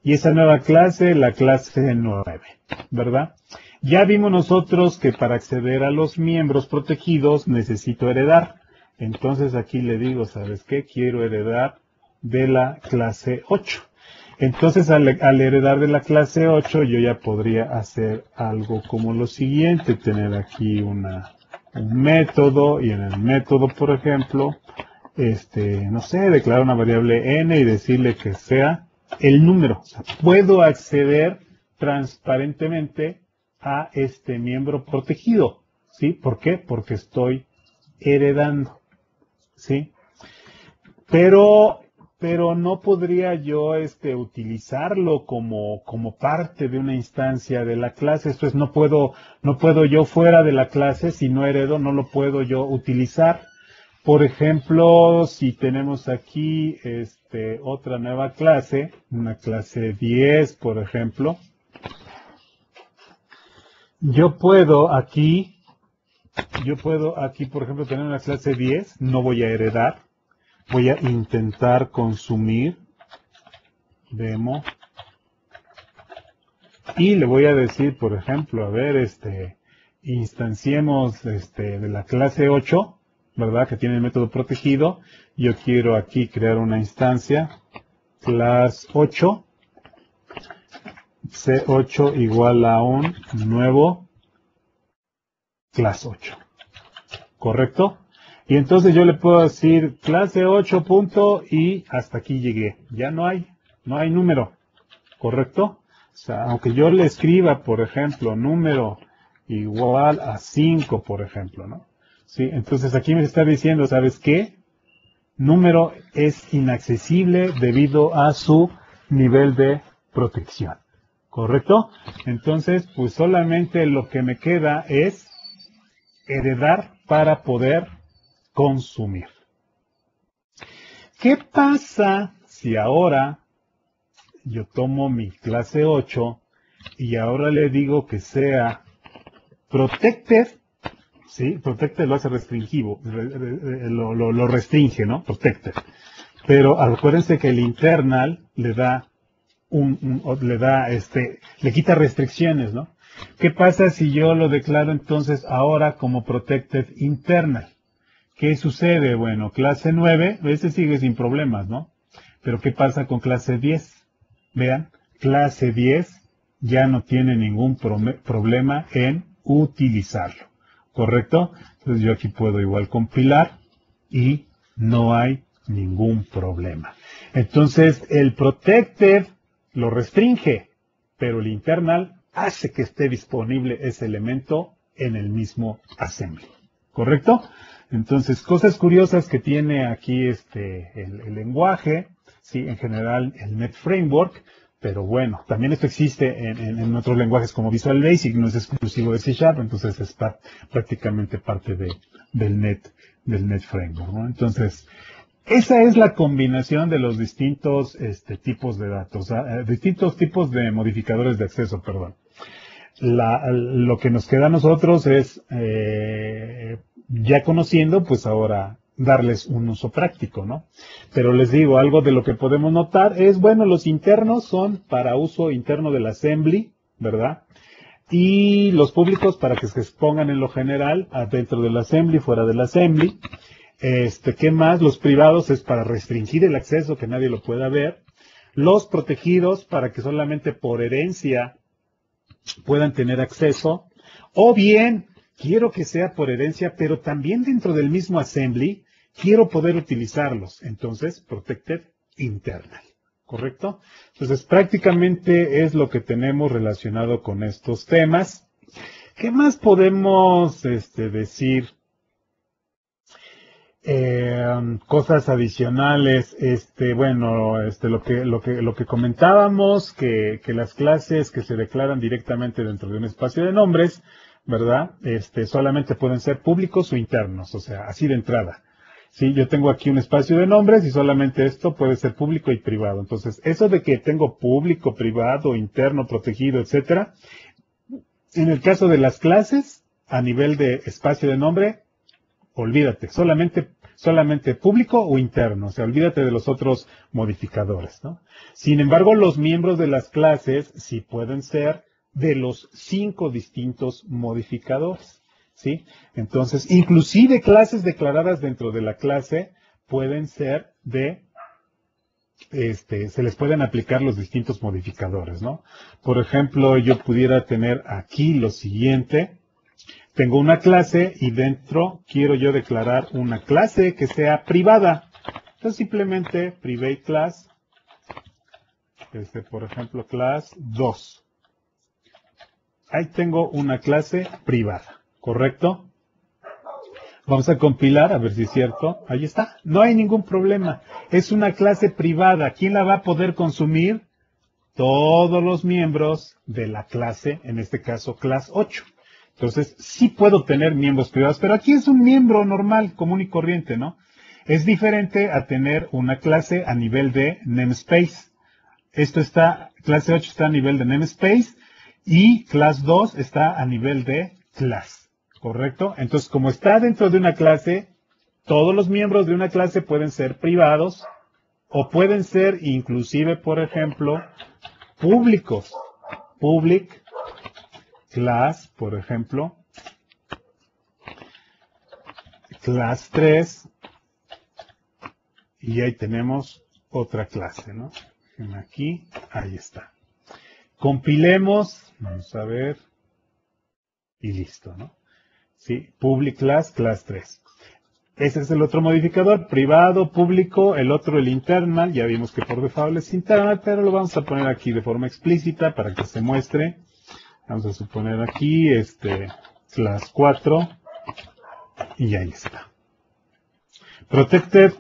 Y esa nueva clase, la clase 9, ¿verdad? Ya vimos nosotros que para acceder a los miembros protegidos necesito heredar. Entonces aquí le digo, ¿sabes qué? Quiero heredar de la clase 8. Entonces, al heredar de la clase 8, yo ya podría hacer algo como lo siguiente, tener aquí un método, y en el método, por ejemplo, no sé, declarar una variable n y decirle que sea el número. O sea, puedo acceder transparentemente a este miembro protegido, ¿sí? ¿Por qué? Porque estoy heredando, ¿sí? Pero no podría yo utilizarlo como parte de una instancia de la clase. Esto es, no puedo yo fuera de la clase, si no heredo, no lo puedo yo utilizar. Por ejemplo, si tenemos aquí otra nueva clase, una clase 10, por ejemplo, yo puedo aquí, por ejemplo, tener una clase 10, no voy a heredar. Voy a intentar consumir demo y le voy a decir, por ejemplo, a ver, instanciemos de la clase 8, ¿verdad? Que tiene el método protegido. Yo quiero aquí crear una instancia class 8, C8 igual a un nuevo class 8. ¿Correcto? Y entonces yo le puedo decir clase 8 punto y hasta aquí llegué. Ya no hay número, ¿correcto? O sea, aunque yo le escriba, por ejemplo, número igual a 5, por ejemplo, ¿no? Sí, entonces aquí me está diciendo, ¿sabes qué? Número es inaccesible debido a su nivel de protección, ¿correcto? Entonces, pues solamente lo que me queda es heredar para poder consumir. ¿Qué pasa si ahora yo tomo mi clase 8 y ahora le digo que sea protected ¿sí? Protected lo hace restringivo, lo restringe, ¿no? Protected. Pero acuérdense que el internal le da le quita restricciones, ¿no? ¿Qué pasa si yo lo declaro entonces ahora como protected internal? ¿Qué sucede? Bueno, clase 9, este sigue sin problemas, ¿no? Pero ¿qué pasa con clase 10? Vean, clase 10 ya no tiene ningún problema en utilizarlo, ¿correcto? Entonces yo aquí puedo igual compilar y no hay ningún problema. Entonces el protected lo restringe, pero el internal hace que esté disponible ese elemento en el mismo assembly, ¿correcto? Entonces, cosas curiosas que tiene aquí el lenguaje, sí, en general el Net Framework, pero bueno, también esto existe en otros lenguajes como Visual Basic, no es exclusivo de C#, entonces es prácticamente parte del Net Framework, ¿no? Entonces, esa es la combinación de los distintos tipos de datos, distintos tipos de modificadores de acceso, perdón. Lo que nos queda a nosotros es, ya conociendo, pues ahora darles un uso práctico, ¿no? Pero les digo, algo de lo que podemos notar es, bueno, los internos son para uso interno del assembly, ¿verdad? Y los públicos para que se expongan en lo general, dentro del assembly, fuera del assembly. ¿Qué más? Los privados es para restringir el acceso, que nadie lo pueda ver. Los protegidos para que solamente por herencia puedan tener acceso. O bien, quiero que sea por herencia, pero también dentro del mismo assembly, quiero poder utilizarlos. Entonces, protected internal. ¿Correcto? Entonces, prácticamente es lo que tenemos relacionado con estos temas. ¿Qué más podemos decir? Cosas adicionales, lo que comentábamos, que las clases que se declaran directamente dentro de un espacio de nombres, ¿verdad? Solamente pueden ser públicos o internos, o sea, así de entrada. Sí, yo tengo aquí un espacio de nombres y solamente esto puede ser público y privado. Entonces, eso de que tengo público, privado, interno, protegido, etcétera, en el caso de las clases, a nivel de espacio de nombre, olvídate, solamente público o interno, o sea, olvídate de los otros modificadores, ¿no? Sin embargo, los miembros de las clases sí pueden ser de los 5 distintos modificadores, ¿sí? Entonces, inclusive clases declaradas dentro de la clase pueden ser se les pueden aplicar los distintos modificadores, ¿no? Por ejemplo, yo pudiera tener aquí lo siguiente. Tengo una clase y dentro quiero yo declarar una clase que sea privada. Entonces simplemente private class, por ejemplo, class 2. Ahí tengo una clase privada, ¿correcto? Vamos a compilar a ver si es cierto. Ahí está. No hay ningún problema. Es una clase privada. ¿Quién la va a poder consumir? Todos los miembros de la clase, en este caso class 8. Entonces, sí puedo tener miembros privados, pero aquí es un miembro normal, común y corriente, ¿no? Es diferente a tener una clase a nivel de namespace. Clase 8 está a nivel de namespace y class 2 está a nivel de class, ¿correcto? Entonces, como está dentro de una clase, todos los miembros de una clase pueden ser privados o pueden ser inclusive, por ejemplo, públicos. Public class, por ejemplo, class 3, y ahí tenemos otra clase, ¿no? Aquí, ahí está. Compilemos, vamos a ver, y listo, ¿no? Sí, public class, class 3. Ese es el otro modificador, privado, público, el otro el internal, ya vimos que por default es internal, pero lo vamos a poner aquí de forma explícita para que se muestre. Vamos a suponer aquí, class 4, y ahí está. Protected,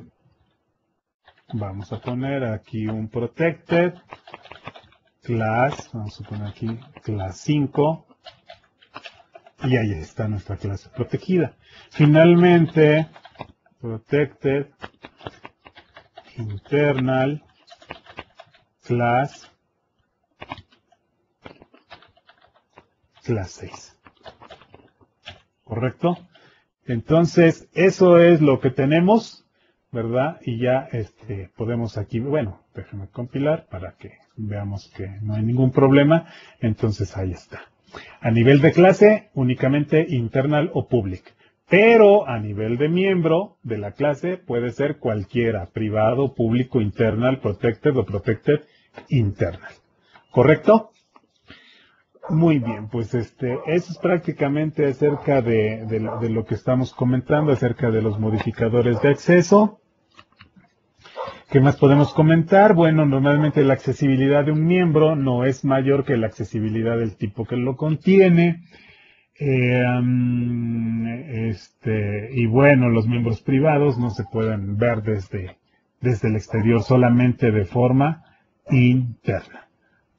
vamos a poner aquí un protected, class, vamos a poner aquí class 5, y ahí está nuestra clase protegida. Finalmente, protected, internal, class 6. ¿Correcto? Entonces, eso es lo que tenemos, ¿verdad? Y ya podemos aquí, bueno, déjame compilar para que veamos que no hay ningún problema. Entonces, ahí está. A nivel de clase, únicamente internal o public. Pero a nivel de miembro de la clase puede ser cualquiera, privado, público, internal, protected o protected internal. ¿Correcto? Muy bien, pues eso es prácticamente acerca de lo que estamos comentando, acerca de los modificadores de acceso. ¿Qué más podemos comentar? Bueno, normalmente la accesibilidad de un miembro no es mayor que la accesibilidad del tipo que lo contiene. Y bueno, los miembros privados no se pueden ver desde el exterior, solamente de forma interna.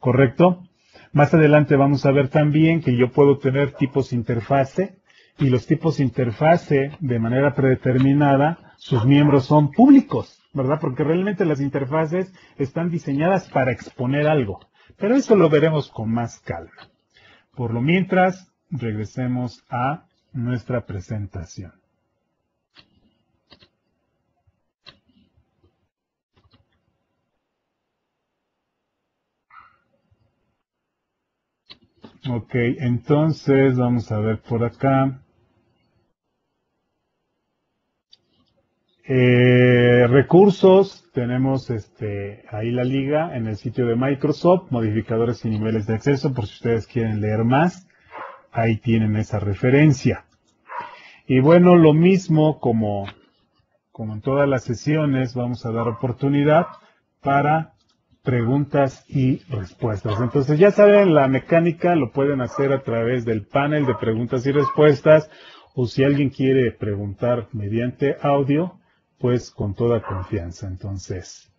¿Correcto? Más adelante vamos a ver también que yo puedo tener tipos interfase y los tipos interfase de manera predeterminada, sus miembros son públicos, ¿verdad? Porque realmente las interfaces están diseñadas para exponer algo, pero eso lo veremos con más calma. Por lo mientras, regresemos a nuestra presentación. Ok, entonces vamos a ver por acá. Recursos, tenemos ahí la liga en el sitio de Microsoft, modificadores y niveles de acceso, por si ustedes quieren leer más, ahí tienen esa referencia. Y bueno, lo mismo como en todas las sesiones, vamos a dar oportunidad para preguntas y respuestas. Entonces ya saben, la mecánica lo pueden hacer a través del panel de preguntas y respuestas, o si alguien quiere preguntar mediante audio, pues con toda confianza. Entonces,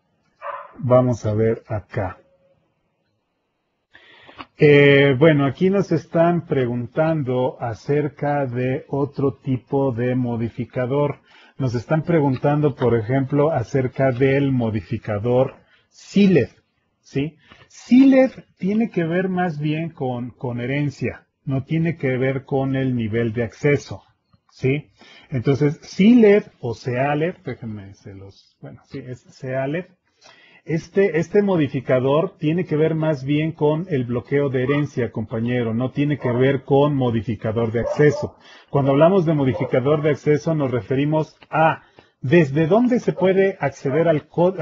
vamos a ver acá. Bueno, aquí nos están preguntando acerca de otro tipo de modificador. Nos están preguntando, por ejemplo, acerca del modificador sealed, ¿sí? Sealed tiene que ver más bien con herencia, no tiene que ver con el nivel de acceso, ¿sí? Entonces, sealed o sealed, déjenme bueno, sí, es sealed. Este modificador tiene que ver más bien con el bloqueo de herencia, compañero, no tiene que ver con modificador de acceso. Cuando hablamos de modificador de acceso nos referimos a desde dónde se puede acceder al código,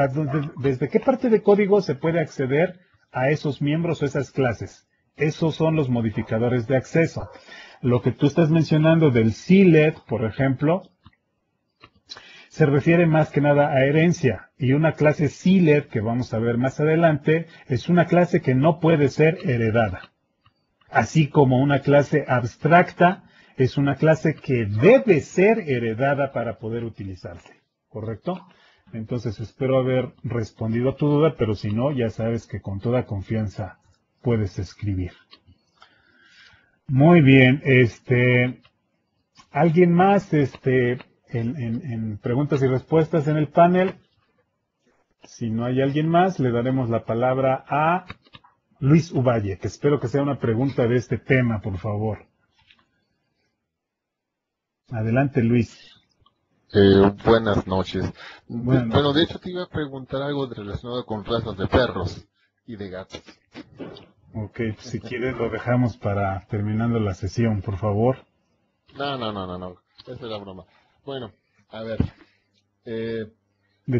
desde qué parte de código se puede acceder a esos miembros o esas clases. Esos son los modificadores de acceso. Lo que tú estás mencionando del sealed, por ejemplo, se refiere más que nada a herencia, y una clase sealed, que vamos a ver más adelante, es una clase que no puede ser heredada. Así como una clase abstracta es una clase que debe ser heredada para poder utilizarse. ¿Correcto? Entonces espero haber respondido a tu duda, pero si no, ya sabes que con toda confianza puedes escribir. Muy bien, ¿alguien más en preguntas y respuestas en el panel? Si no hay alguien más, le daremos la palabra a Luis Uvalle, que espero que sea una pregunta de este tema, por favor. Adelante, Luis. Buenas noches. Bueno, De hecho te iba a preguntar algo relacionado con razas de perros y de gatos. ok, si quieres lo dejamos para terminando la sesión, por favor. No. Esa era broma. Bueno, a ver. De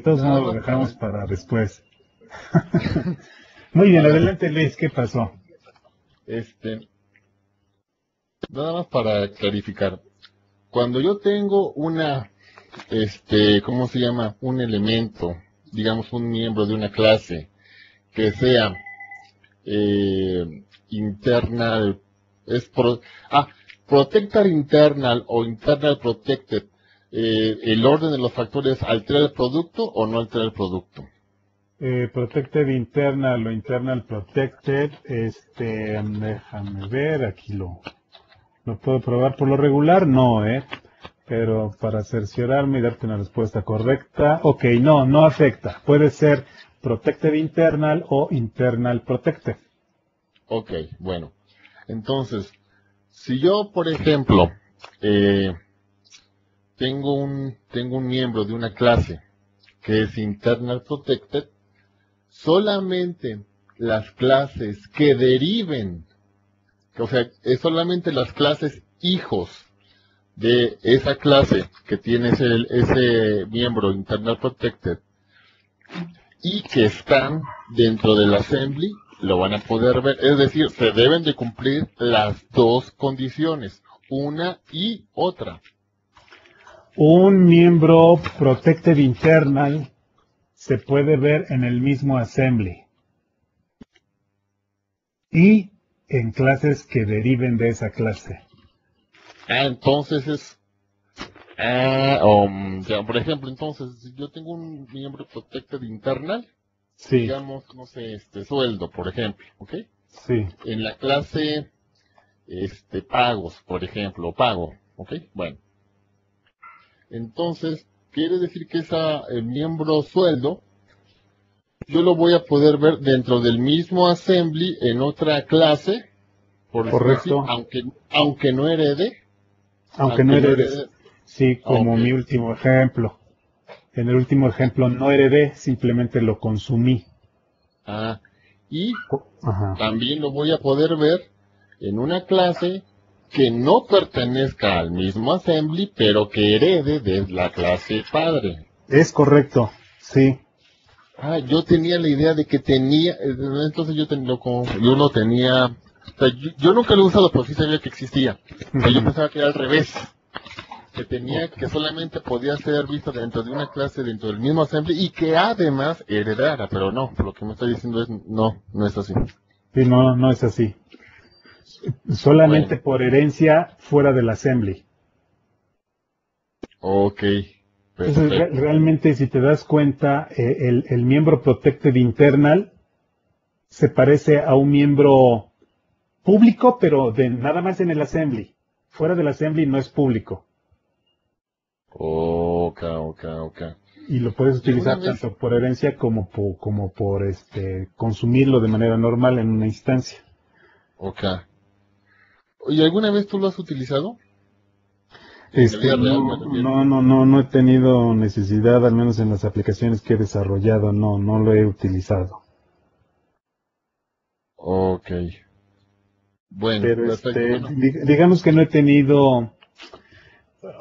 todos Nada modos lo más dejamos para después. Muy bien, para, adelante, Luis, ¿qué pasó? nada más para clarificar. Cuando yo tengo ¿cómo se llama? Un elemento, digamos un miembro de una clase que sea internal, protector internal o internal protected, ¿el orden de los factores altera el producto o no altera el producto? Protected internal o internal protected, déjame ver, aquí lo puedo probar por lo regular, no, pero para cerciorarme y darte una respuesta correcta, ok, no afecta, puede ser protected internal o internal protected. Ok, bueno. Entonces, si yo, por ejemplo, tengo un miembro de una clase que es internal protected, solamente las clases que deriven, o sea, es solamente las clases hijos de esa clase que tiene ese miembro internal protected y que están dentro del assembly, lo van a poder ver. Es decir, se deben de cumplir las dos condiciones, una y otra. Un miembro protected internal se puede ver en el mismo assembly y en clases que deriven de esa clase. Entonces ya, por ejemplo, entonces, si yo tengo un miembro protected internal, Sí, digamos, no sé, sueldo, por ejemplo, ¿ok? sí. En la clase, pagos, por ejemplo, pago, ¿ok? Bueno, entonces, quiere decir que el miembro sueldo, yo lo voy a poder ver dentro del mismo assembly en otra clase, por decirlo así, Correcto. aunque no herede, Aunque no aunque no heredes. herede, Sí, como ok, mi último ejemplo. En el último ejemplo no heredé, simplemente lo consumí. y Ajá. también lo voy a poder ver en una clase que no pertenezca al mismo assembly, pero que herede de la clase padre. Es correcto. Sí. Yo tenía la idea de que tenía, entonces yo no tenía, o sea, yo nunca lo he usado, pero sí sabía que existía. O sea, yo Ujú. pensaba que era al revés, que tenía, Ok. que solamente podía ser visto dentro de una clase, dentro del mismo assembly, y que además heredara, pero no, lo que me está diciendo es, no, no es así. Sí, no, no es así. Bueno, Solamente por herencia fuera del assembly. ok, Entonces, perfecto. realmente, si te das cuenta, el miembro protected internal se parece a un miembro público, pero nada más en el assembly. Fuera del assembly no es público. Ok, ok, ok. Y lo puedes ¿Y alguna utilizar vez, tanto por herencia como por consumirlo de manera normal en una instancia. ok, ¿y alguna vez tú lo has utilizado? En la vida real, me refiero. No he tenido necesidad, al menos en las aplicaciones que he desarrollado, no lo he utilizado. Ok, bueno, Pero perfecto, bueno. digamos que no he tenido,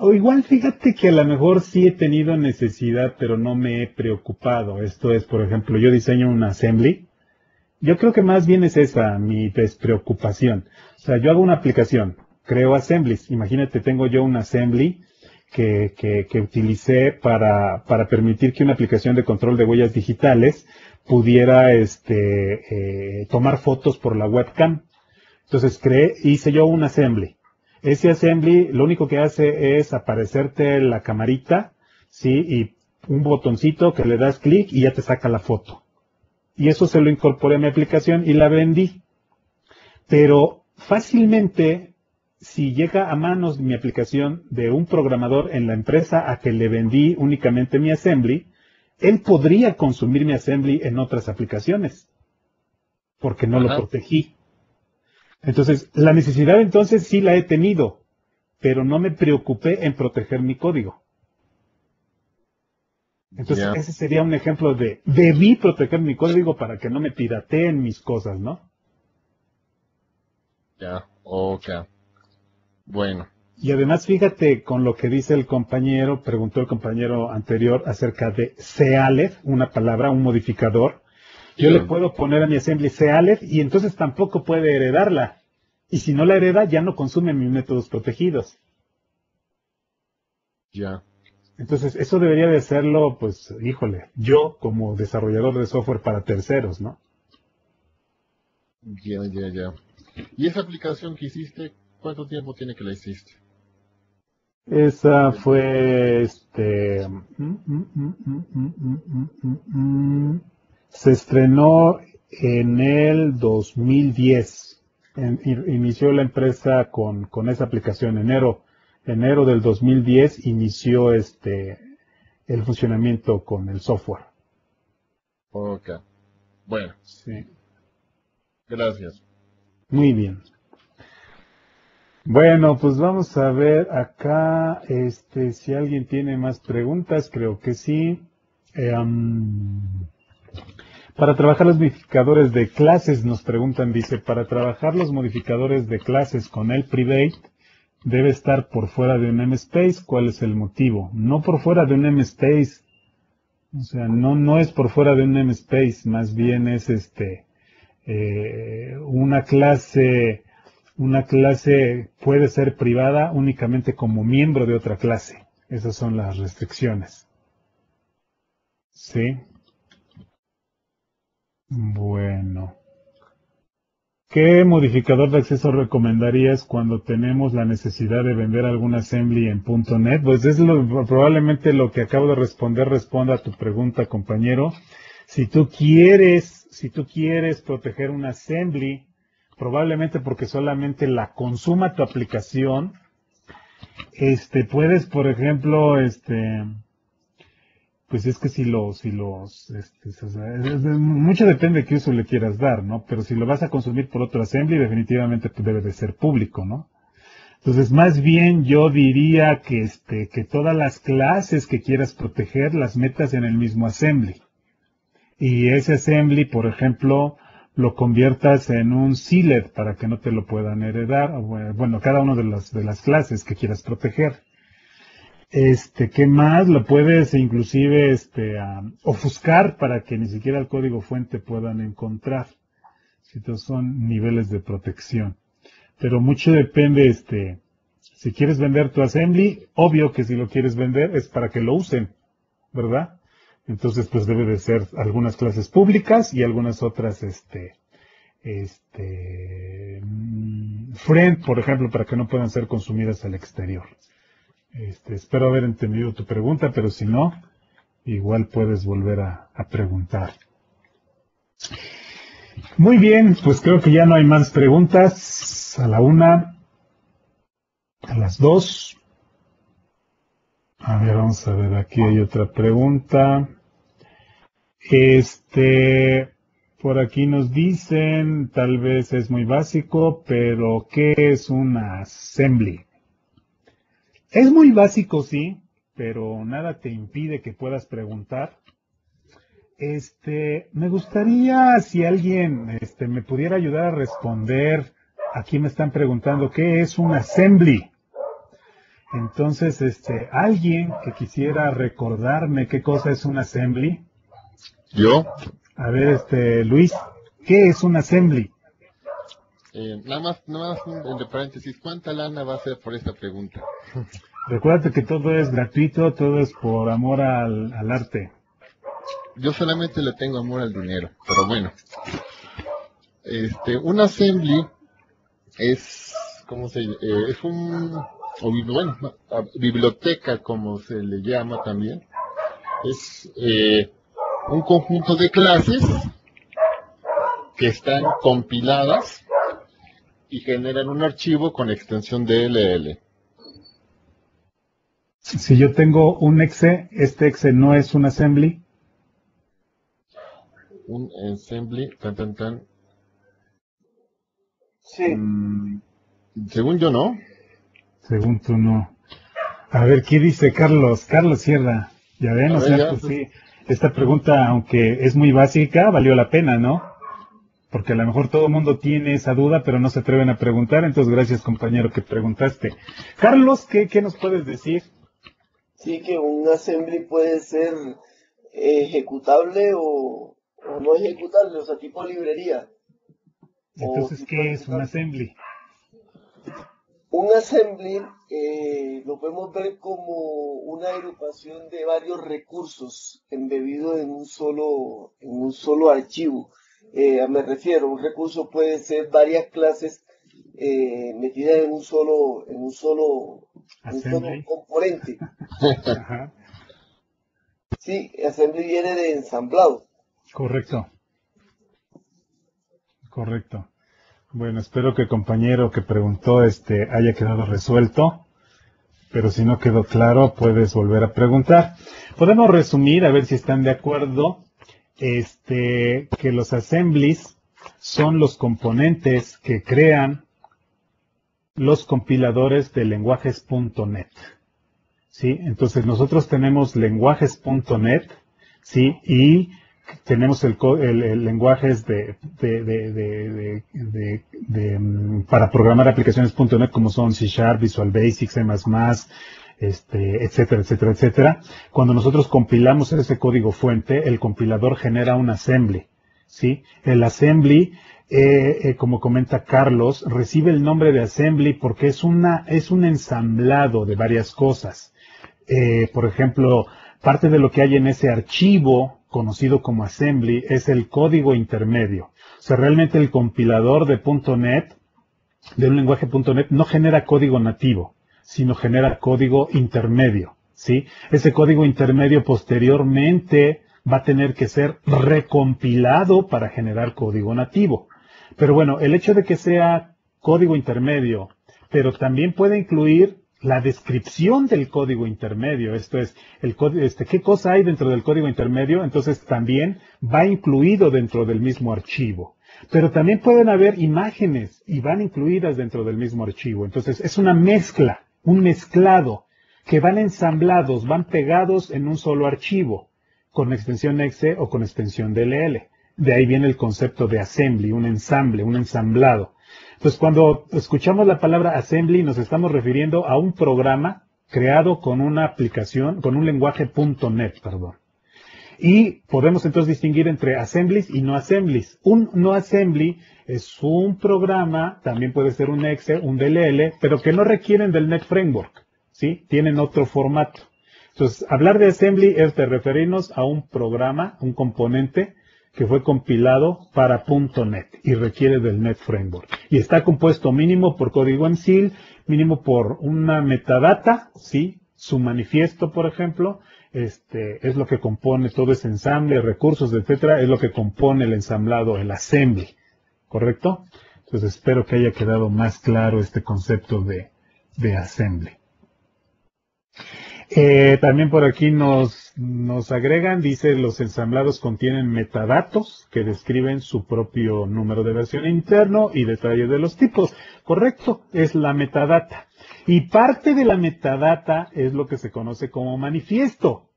o igual fíjate que a lo mejor sí he tenido necesidad, pero no me he preocupado. Esto es, por ejemplo, yo diseño un assembly. Yo creo que más bien es esa mi despreocupación. O sea, yo hago una aplicación, creo assemblies. Imagínate, tengo yo un assembly que utilicé para permitir que una aplicación de control de huellas digitales pudiera tomar fotos por la webcam. Entonces hice yo un assembly. Ese assembly lo único que hace es aparecerte la camarita, ¿sí? Y un botoncito que le das clic y ya te saca la foto. Y eso se lo incorporé a mi aplicación y la vendí. Pero fácilmente, si llega a manos mi aplicación de un programador en la empresa a que le vendí únicamente mi assembly, él podría consumir mi assembly en otras aplicaciones, porque no lo Ajá, protegí. Entonces, la necesidad entonces sí la he tenido, pero no me preocupé en proteger mi código. Entonces, ya, ese sería un ejemplo de, debí proteger mi código para que no me pirateen mis cosas, ¿no? ya, ok, bueno, Y además, fíjate con lo que dice el compañero, preguntó el compañero anterior acerca de Caleph, una palabra, un modificador. Yo le dígame, puedo poner a mi assembly Caleph y entonces tampoco puede heredarla. Y si no la hereda, ya no consume mis métodos protegidos. ya, Entonces, eso debería de hacerlo, pues, híjole, yo como desarrollador de software para terceros, ¿no? ya. ¿Y esa aplicación que hiciste, cuánto tiempo tiene que la hiciste? Esa Del tiempo. fue, se estrenó en el 2010. Inició la empresa con esa aplicación. Enero del 2010 inició el funcionamiento con el software. Ok, bueno, Sí, gracias. muy bien. Bueno, pues vamos a ver acá, si alguien tiene más preguntas, creo que sí. Para trabajar los modificadores de clases, nos preguntan, dice, para trabajar los modificadores de clases con el private, debe estar por fuera de un namespace. ¿Cuál es el motivo? No por fuera de un namespace. O sea, no es por fuera de un namespace, más bien es una clase puede ser privada únicamente como miembro de otra clase. Esas son las restricciones. ¿Sí? Bueno. ¿Qué modificador de acceso recomendarías cuando tenemos la necesidad de vender algún assembly en .NET? Pues es probablemente lo que acabo de responder, responda a tu pregunta, compañero. Si tú quieres proteger un assembly, probablemente porque solamente la consuma tu aplicación, puedes, por ejemplo, pues es que mucho depende de qué uso le quieras dar, ¿no? Pero si lo vas a consumir por otro assembly, definitivamente pues, debe de ser público, ¿no? Entonces, más bien yo diría que todas las clases que quieras proteger las metas en el mismo assembly. Y ese assembly, por ejemplo, lo conviertas en un sealed para que no te lo puedan heredar, bueno, cada una de las clases que quieras proteger. ¿Qué más? Lo puedes inclusive ofuscar para que ni siquiera el código fuente puedan encontrar. Estos son niveles de protección. Pero mucho depende, si quieres vender tu assembly, obvio que si lo quieres vender es para que lo usen, ¿verdad? Entonces, pues debe de ser algunas clases públicas y algunas otras, friend, por ejemplo, para que no puedan ser consumidas al exterior. Espero haber entendido tu pregunta, pero si no, igual puedes volver a preguntar. Muy bien, pues creo que ya no hay más preguntas. A la 1, a las 2. A ver, vamos a ver, aquí hay otra pregunta. Por aquí nos dicen, tal vez es muy básico, pero ¿qué es una assembly? Es muy básico, sí, pero nada te impide que puedas preguntar. Me gustaría si alguien, me pudiera ayudar a responder. Aquí me están preguntando, ¿qué es un assembly? Entonces, alguien que quisiera recordarme qué cosa es un assembly. ¿Yo? A ver, Luis, ¿qué es un assembly? Nada más, entre paréntesis, ¿cuánta lana va a ser por esta pregunta? Recuérdate que todo es gratuito, todo es por amor al arte. Yo solamente le tengo amor al dinero, pero bueno. Un assembly es, es biblioteca, como se le llama también. Es un conjunto de clases que están compiladas y generan un archivo con extensión DLL. Si yo tengo un exe, este exe no es un assembly. Un assembly, tan. Sí. Según yo, ¿no? Según tú, no. A ver, ¿qué dice Carlos? Carlos Sierra. Ya ven, o sea, pues sí. Esta pregunta, aunque es muy básica, valió la pena, ¿no? Porque a lo mejor todo el mundo tiene esa duda, pero no se atreven a preguntar. Entonces, gracias, compañero, que preguntaste. Carlos, ¿qué nos puedes decir? Sí, que un assembly puede ser ejecutable o no ejecutable, o sea, tipo librería. Entonces, ¿qué es un assembly? Un assembly lo podemos ver como una agrupación de varios recursos embebidos en un solo archivo. Me refiero, un recurso puede ser varias clases metidas en un solo componente. Ajá. Sí, assembly viene de ensamblado. Correcto. Bueno, espero que el compañero que preguntó haya quedado resuelto, pero si no quedó claro, puedes volver a preguntar. Podemos resumir, a ver si están de acuerdo, que los assemblies son los componentes que crean los compiladores de lenguajes.net. ¿Sí? Entonces nosotros tenemos lenguajes.net, ¿sí? Y tenemos el lenguajes para programar aplicaciones.net como son C#, Visual Basic, C++, etcétera, etcétera, etcétera. Cuando nosotros compilamos ese código fuente, el compilador genera un assembly, ¿sí? El assembly, como comenta Carlos, recibe el nombre de assembly porque es un ensamblado de varias cosas. Por ejemplo, parte de lo que hay en ese archivo conocido como assembly es el código intermedio. O sea, realmente el compilador de .NET, de un lenguaje .NET, no genera código nativo, sino genera código intermedio, ¿sí? Ese código intermedio posteriormente va a tener que ser recompilado para generar código nativo. Pero bueno, el hecho de que sea código intermedio, pero también puede incluir la descripción del código intermedio, esto es, qué cosa hay dentro del código intermedio, entonces también va incluido dentro del mismo archivo. Pero también pueden haber imágenes y van incluidas dentro del mismo archivo. Entonces es una mezcla, un mezclado, que van ensamblados, van pegados en un solo archivo, con extensión exe o con extensión DLL. De ahí viene el concepto de assembly, un ensamble, un ensamblado. Entonces, cuando escuchamos la palabra assembly, nos estamos refiriendo a un programa creado con una aplicación, con un lenguaje .NET, perdón. Y podemos entonces distinguir entre assemblies y no assemblies. Un no assembly es un programa, también puede ser un exe, un DLL, pero que no requieren del Net Framework, ¿sí? Tienen otro formato. Entonces, hablar de assembly es de referirnos a un programa, un componente que fue compilado para .NET y requiere del Net Framework. Y está compuesto mínimo por código MCIL, mínimo por una metadata, ¿sí? Su manifiesto, por ejemplo, es lo que compone todo ese ensamble, recursos, etcétera, es lo que compone el ensamblado, el assembly, ¿correcto? Entonces espero que haya quedado más claro este concepto de assembly. También por aquí nos agregan, dice, los ensamblados contienen metadatos que describen su propio número de versión interno y detalles de los tipos. Correcto, es la metadata. Y parte de la metadata es lo que se conoce como manifiesto.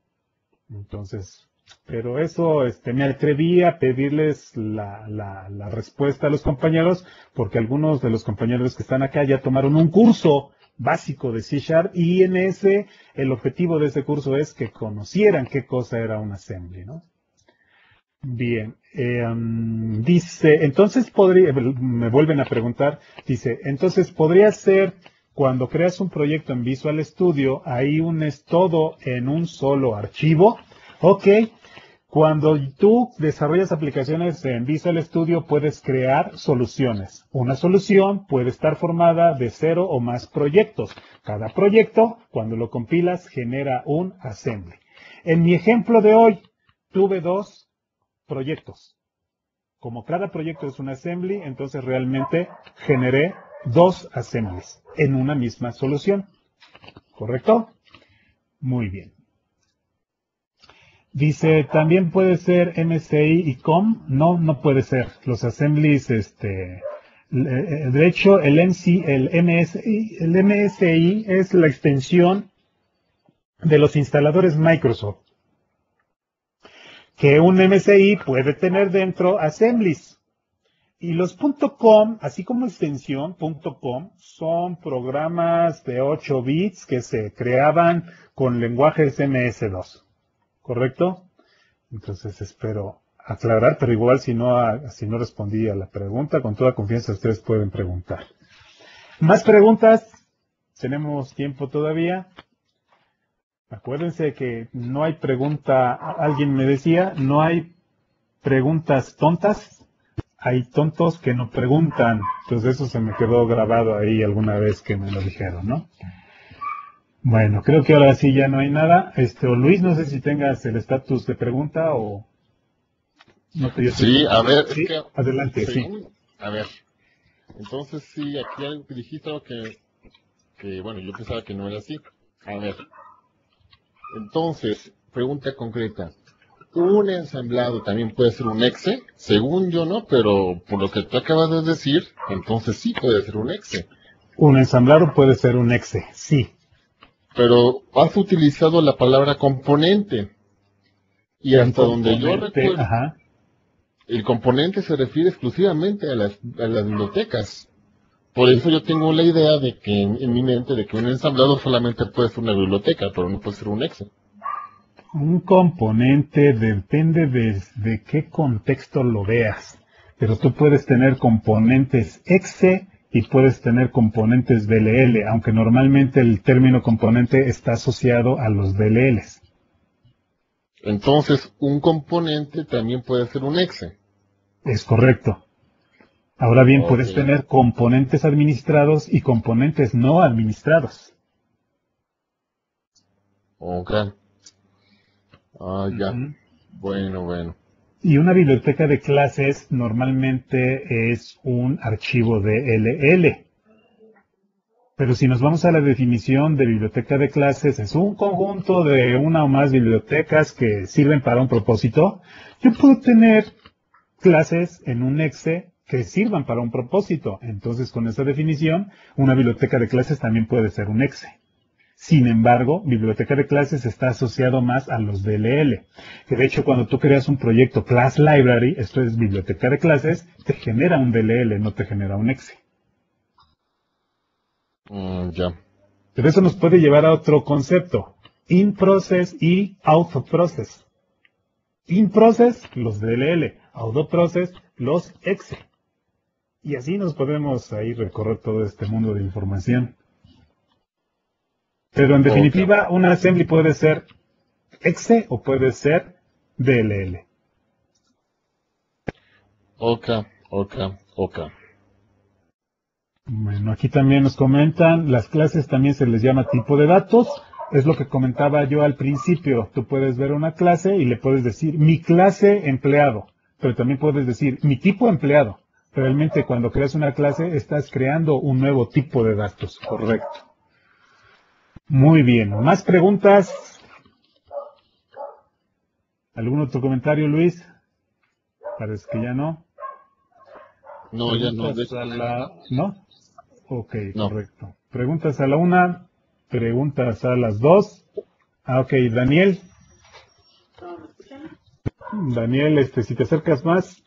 Entonces, pero eso, me atreví a pedirles la respuesta a los compañeros, porque algunos de los compañeros que están acá ya tomaron un curso básico de C# y en ese, el objetivo de ese curso es que conocieran qué cosa era un assembly, ¿no? Bien, dice, entonces me vuelven a preguntar, dice, entonces podría ser cuando creas un proyecto en Visual Studio, ahí unes todo en un solo archivo. Ok, cuando tú desarrollas aplicaciones en Visual Studio puedes crear soluciones. Una solución puede estar formada de 0 o más proyectos. Cada proyecto, cuando lo compilas, genera un assembly. En mi ejemplo de hoy, tuve 2 proyectos. Como cada proyecto es un assembly, entonces realmente generé 2 assemblies en una misma solución. ¿Correcto? Muy bien. Dice, ¿también puede ser MSI y COM? No, no puede ser. Los assemblies, de hecho, el MSI es la extensión de los instaladores Microsoft. Que un MSI puede tener dentro assemblies. Y los .com, así como extensión .com, son programas de 8 bits que se creaban con lenguajes MS2. ¿Correcto? Entonces espero aclarar, pero igual si no respondí a la pregunta, con toda confianza ustedes pueden preguntar. ¿Más preguntas? ¿Tenemos tiempo todavía? Acuérdense que no hay pregunta, alguien me decía, no hay preguntas tontas, hay tontos que no preguntan. Entonces eso se me quedó grabado ahí alguna vez que me lo dijeron, ¿no? Bueno, creo que ahora sí ya no hay nada. Luis, no sé si tengas el estatus de pregunta o no te dio tiempo. Sí, a ver, ¿Sí? es que Adelante, sí. A ver, entonces sí, aquí algo que dijiste algo que, bueno, yo pensaba que no era así. A ver, entonces, pregunta concreta. ¿Un ensamblado también puede ser un exe? Según yo no, pero por lo que tú acabas de decir, entonces sí puede ser un exe. Un ensamblador puede ser un exe, sí. Pero has utilizado la palabra componente. Y hasta donde yo recuerdo, ajá. el componente se refiere exclusivamente a las bibliotecas. Por eso yo tengo la idea de que en mi mente de que un ensamblador solamente puede ser una biblioteca, pero no puede ser un exe. Un componente depende de qué contexto lo veas, pero tú puedes tener componentes exe y puedes tener componentes DLL, aunque normalmente el término componente está asociado a los DLLs. Entonces, un componente también puede ser un exe. Es correcto. Ahora bien, puedes Ok. tener componentes administrados y componentes no administrados. Ok. Ah, ya. Ujú. Bueno. Y una biblioteca de clases normalmente es un archivo DLL. Pero si nos vamos a la definición de biblioteca de clases, es un conjunto de una o más bibliotecas que sirven para un propósito. Yo puedo tener clases en un exe que sirvan para un propósito. Entonces, con esa definición, una biblioteca de clases también puede ser un exe. Sin embargo, biblioteca de clases está asociado más a los DLL. Que de hecho, cuando tú creas un proyecto Class Library, esto es biblioteca de clases, te genera un DLL, no te genera un exe. Ya. Pero eso nos puede llevar a otro concepto. In-process y out-of-process. In-process, los DLL. Out-of-process, los exe. Y así nos podemos ahí recorrer todo este mundo de información. Pero en definitiva, una assembly puede ser exe o puede ser DLL. Ok. Bueno, aquí también nos comentan, las clases también se les llama tipo de datos. Es lo que comentaba yo al principio. Tú puedes ver una clase y le puedes decir mi clase empleado, pero también puedes decir mi tipo empleado. Realmente cuando creas una clase estás creando un nuevo tipo de datos, correcto. Muy bien, ¿más preguntas? ¿Algún otro comentario, Luis? Parece que ya no. No, ya no. ¿Preguntas a la... ¿No? Ok, No. correcto. Preguntas a la 1, preguntas a las 2. Ok, Daniel. Daniel, si te acercas más.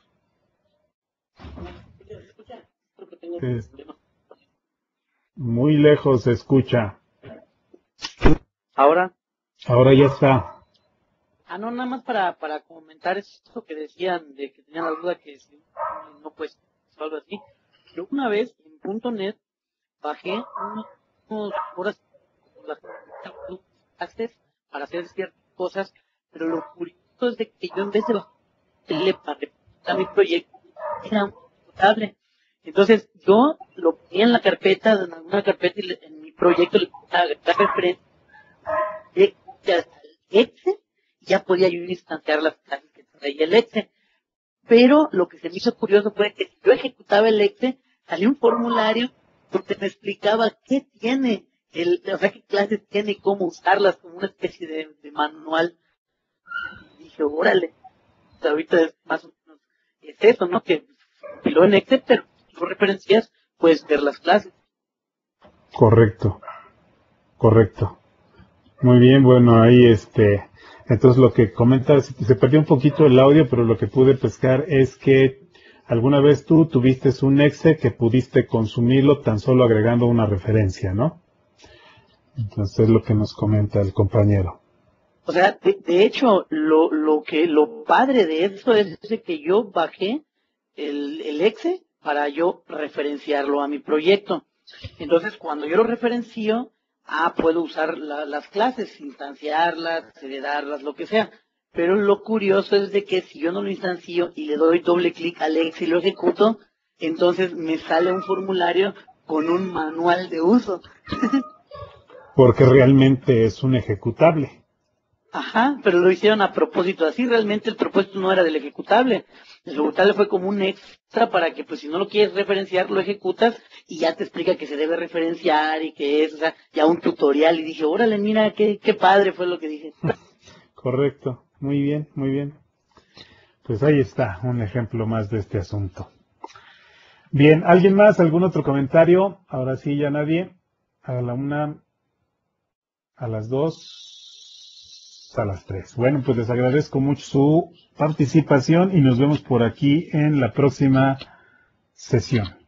Muy lejos se escucha. Ahora, Ahora ya está. no, nada más para comentar esto que decían de que tenían la duda que si no, pues, o algo así. Yo una vez en .NET bajé unos horas con las access para hacer ciertas cosas, pero lo curioso es de que yo en vez de bajarle para representar mi proyecto, era un ejecutable. Entonces yo lo ponía en la carpeta, en alguna carpeta y en mi proyecto le ponía agregar referencia al exe, y ya podía yo instanciar las clases que traía el exe. Pero lo que se me hizo curioso fue que si yo ejecutaba el exe, salía un formulario donde me explicaba qué tiene, o sea, qué clases tiene y cómo usarlas, como una especie de manual. Y dije, órale, ahorita es más o menos, es eso, ¿no? Que compiló en exe, pero si tú referencias, puedes ver las clases. Correcto. Muy bien, bueno, ahí entonces lo que comentas, se perdió un poquito el audio, pero lo que pude pescar es que alguna vez tú tuviste un exe que pudiste consumirlo tan solo agregando una referencia, ¿no? Entonces es lo que nos comenta el compañero. O sea, de hecho, lo padre de eso es que yo bajé el exe para yo referenciarlo a mi proyecto. Entonces, cuando yo lo referencio, puedo usar las clases, instanciarlas, heredarlas, lo que sea. Pero lo curioso es de que si yo no lo instancio y le doy doble clic al exe y lo ejecuto, entonces me sale un formulario con un manual de uso. Porque realmente es un ejecutable. Ajá, pero lo hicieron a propósito así. Realmente el propósito no era del ejecutable. El ejecutable fue como un extra para que, pues, si no lo quieres referenciar, lo ejecutas y ya te explica que se debe referenciar y que es, o sea, ya un tutorial. Y dije, órale, mira, qué padre fue lo que dije. Correcto. Muy bien. Pues ahí está, un ejemplo más de este asunto. Bien, ¿alguien más? ¿Algún otro comentario? Ahora sí, ya nadie. A la 1, a las 2, a las 3. Bueno, pues les agradezco mucho su participación y nos vemos por aquí en la próxima sesión.